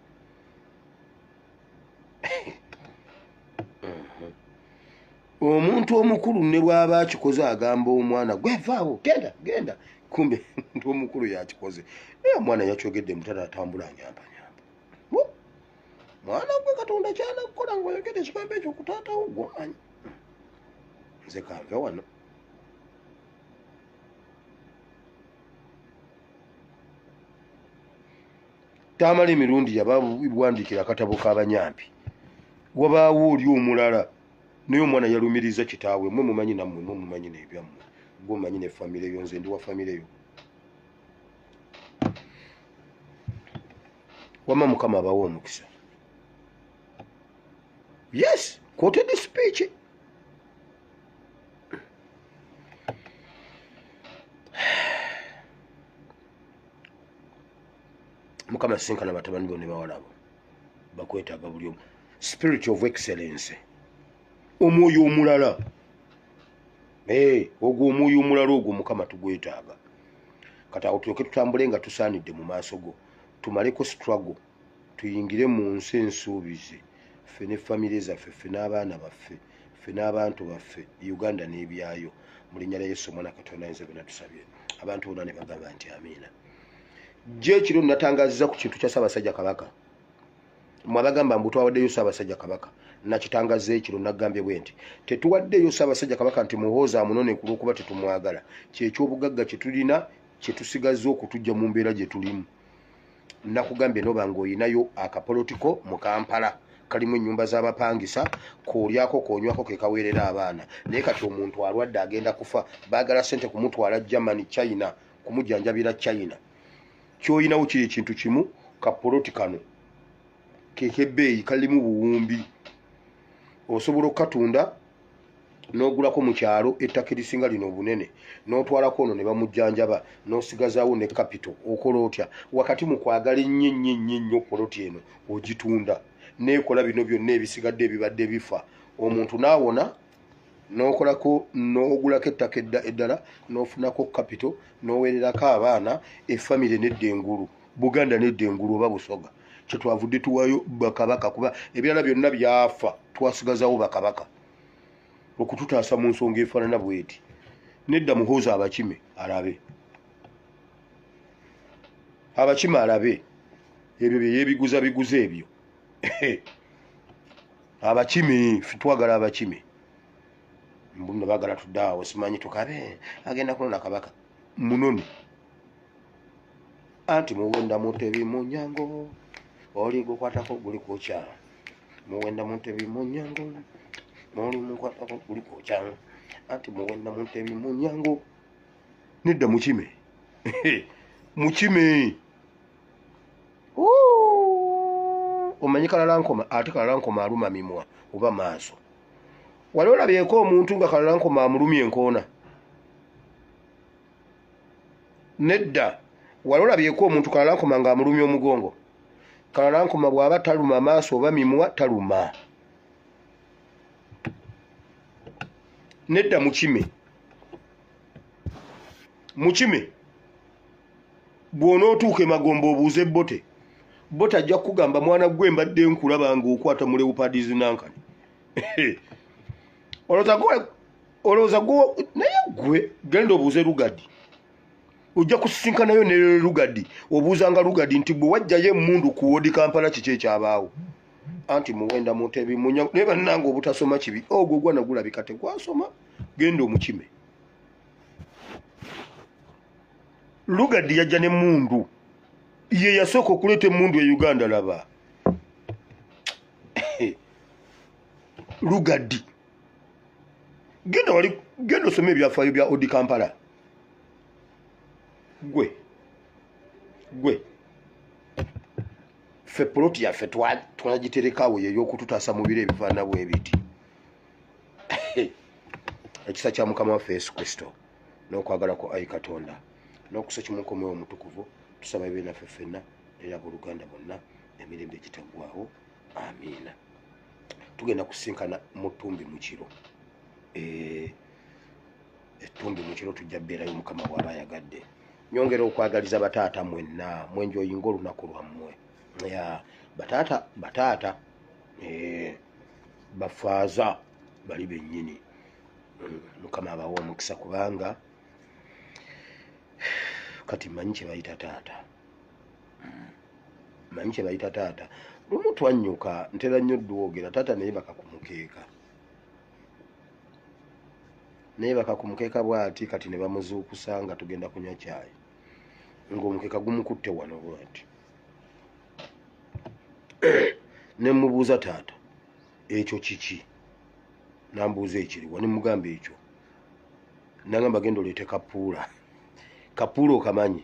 S1: Omuntu omukulu ne bw'aba akikoze agamba omwana gwe vaawo genda. Kumbe nti omukulu yakikoze. Omwana yakyogedde mutata atambula nyampa. Mwana gwe Katonda kyana kukola ng'oyogedde ekigambo ekyo ku taatawo gw'omanyi. Nze kanve wano. Tamala emirundi yabawandiikira akatabo k'abanyampi. Wabaawo oli omulala naye omwana yalumiriza kitaawe. Mmwe mumanyi nammwe mumanyi n'ebyammwe. Gwe omanyi ne famire yo, nze ndi wa famire yo. Wamma Mukama abawa omukisa. Yes, quoted the speech. Mukama sinkana batabani bo ne bawala bo bakwetaaga buli omu. Spirit of excellence, omwoyo omulala. Ogwo omwoyo omulala ogwo Mukama tugwetaaga. Kati awo tulyoke tutambule nga tusaanidde mu maaso go, tumaleko struggle, tuyingire mu nsi ensuubize, ffe ne famire zaffe, ffe n'abaana baffe, ffe n'abantu baffe, Uganda n'ebyayo. Mu linnya lya Yesu Omwana Katonda ayinza byonna tusabye. Abantu bonna ne bagamba nti amiina. Je kiro natangaziza ku kintu kya Ssaabasajja Kabaka. Mwabagamba mbu twawaddeyo Ssaabasajja Kabaka. Nakitangaza ekiro nagambye bwe nti tetuwaddeyo Ssaabasajja Kabaka nti muhooza munone ku lw'okuba tetumwagala. Ky'ekyobugagga kye tulina kye tusigaza okutujja mu mbeera gye tulimu. nakugambye noba ng'oyinayo akapolitiko mu Kampala kalimu ennyumba z'abapangisa k'olyako k'onywako ke kaweerera abaana naye kati omuntu alwadde agenda kufa baagala ssente kumutwala Germany China kumujjanjabira China ky'oyinawo kiri ekintu kimu kapolitikano kekebbeeyi kalimu buwumbi osobola okukatunda n'ogulako mu kyalo ettaka erisinga lino obunene n'otwalako ono ne bamujjanjaba n'osigazaawo ne capital okola otya wakati mu kwagala ennyo poloti eno ogitunda neekola bino byonna ebisigadde ebibadde bifa omuntu n'awona n'okolako n'ogulako ettaka eddala n'ofunako capital n'oweererako abaana effamire nedda engulu Buganda nedda engulu oba Busoga kyetwavudde tuwayo bakabaka kuba ebirala byonna byafa twasigazaawo bakabaka okututaasa mu nsonga efaanana bweti nedda muhooza abakime alabe ebyo bye yeebiguza biguza ebyo abakime twagala abakime mbuno baagala tuddaawo simanyi tukabe agenda kunona kabaka munoni anti muwenda mutebi mu nnyango oli gukwatako guli kwokya muwenda mutebi mu nnyango oli mukwatako guli kwokya anti muwenda mutebi mu nnyango nedda mukime mukime omanyi kalalankoma ate kalalankoma aluma mimwa oba maaso wali olabyeko omuntu nga kalalankoma amulumya enkoona nedda wali olabyeko omuntu kalalankoma nga amulumya omugongo kalalankoma bw'aba taluma maaso oba mimwa taluma nedda mukime bw'onootuuka emagomba obuuze bote ajja kugamba mwana gwe mbadde nkulaba ng'okwata mu leopards nankani olowooza gwe naye gwe genda obuuze Lugadi ojja kusisinkanayo ne Lugadi obuuzanga Lugadi nti bwe wajjayo emmundu ku woodi Kampala kiki ekyabaawo anti muwenda mutebi munya naye bannanga obutasoma kibi ogwo gwana gulabika tegwasoma genda omukime Lugadi yajja n'emmundu ye yasooka okuleeta emmundu e Uganda laba Lugadi genda osome ebyafaayo bya Odi Kampala gwe ffe poloti yaffe twagiterekaawo yey'okututaasa mu biro ebifaanana bwe biti ekisa kya Mukama waffe Yesu Kristo n'okwagalako ayi Katonda n'okusa kimukomewo omutukuvu tusaba ebibe naffe ffenna era abooluganda bonna emirembe egitaggwaawo amiina tugenda kusinkana mu ttumbi mu kiro ettumbi mu kiro tujja bbeerayo Mukama bw'aba ayagadde nyongera okwagaliza bataata mwenna mwenjoyinga olunaku lwammwe bataata bafaaza bali bennyini Mukama abawa omukisa kubanga kati manyi kye bayita taata lumu twannyuka ntera nnyo ddwogera taata naye bakakumukeeka bw'ati kati ne bamuzuukusa nga tugenda kunywa caayi ng'omukeeka gumukutte wano bw'ati ne mubuuza taata ekyo kiki nambuuza ekiriwa ne mugamba ekyo nagamba genda oleete kapuula okamanyi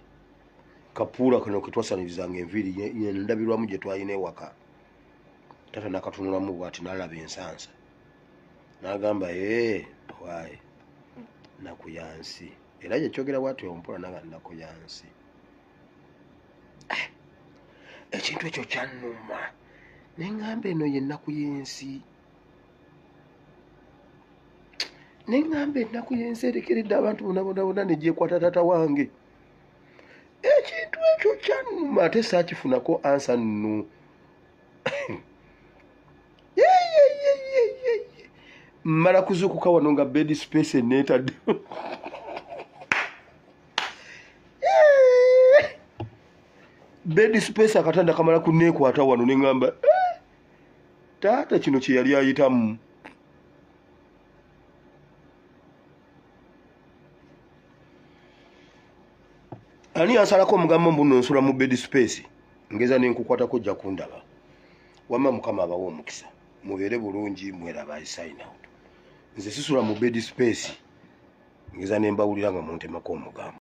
S1: kapuula kano ketwasanirizanga enviiri ndabirwamu gye twalina ewaka taata nakatunulamu bw'ati nalaba ensansa nagamba waaye nakuyansi era yekyogera bwati ompola naga nakuyansi ekintu ekyo kyannuma neŋŋamba eno ye nnaku y'ensi neŋŋamba ennaku y'ensi erekeredde abantu bonabona negyekwata taata wange ekintu ekyo kyannuma ate saakifunako ansa nnu mmala kuzuukuka wano nga bed space eneetadde bed space akatanda kamala kuneekwata wano neŋŋamba taata kino kye yali ayitamu ani yansalako omugambo mbuno nsula mu bed space ngeza nenkukwata kujja kundaba wamma mukama abawo omukisa mubeere bulungi mweraba sign out nze sisula mu bed space ngeza nembawulira nga muntemako omugambo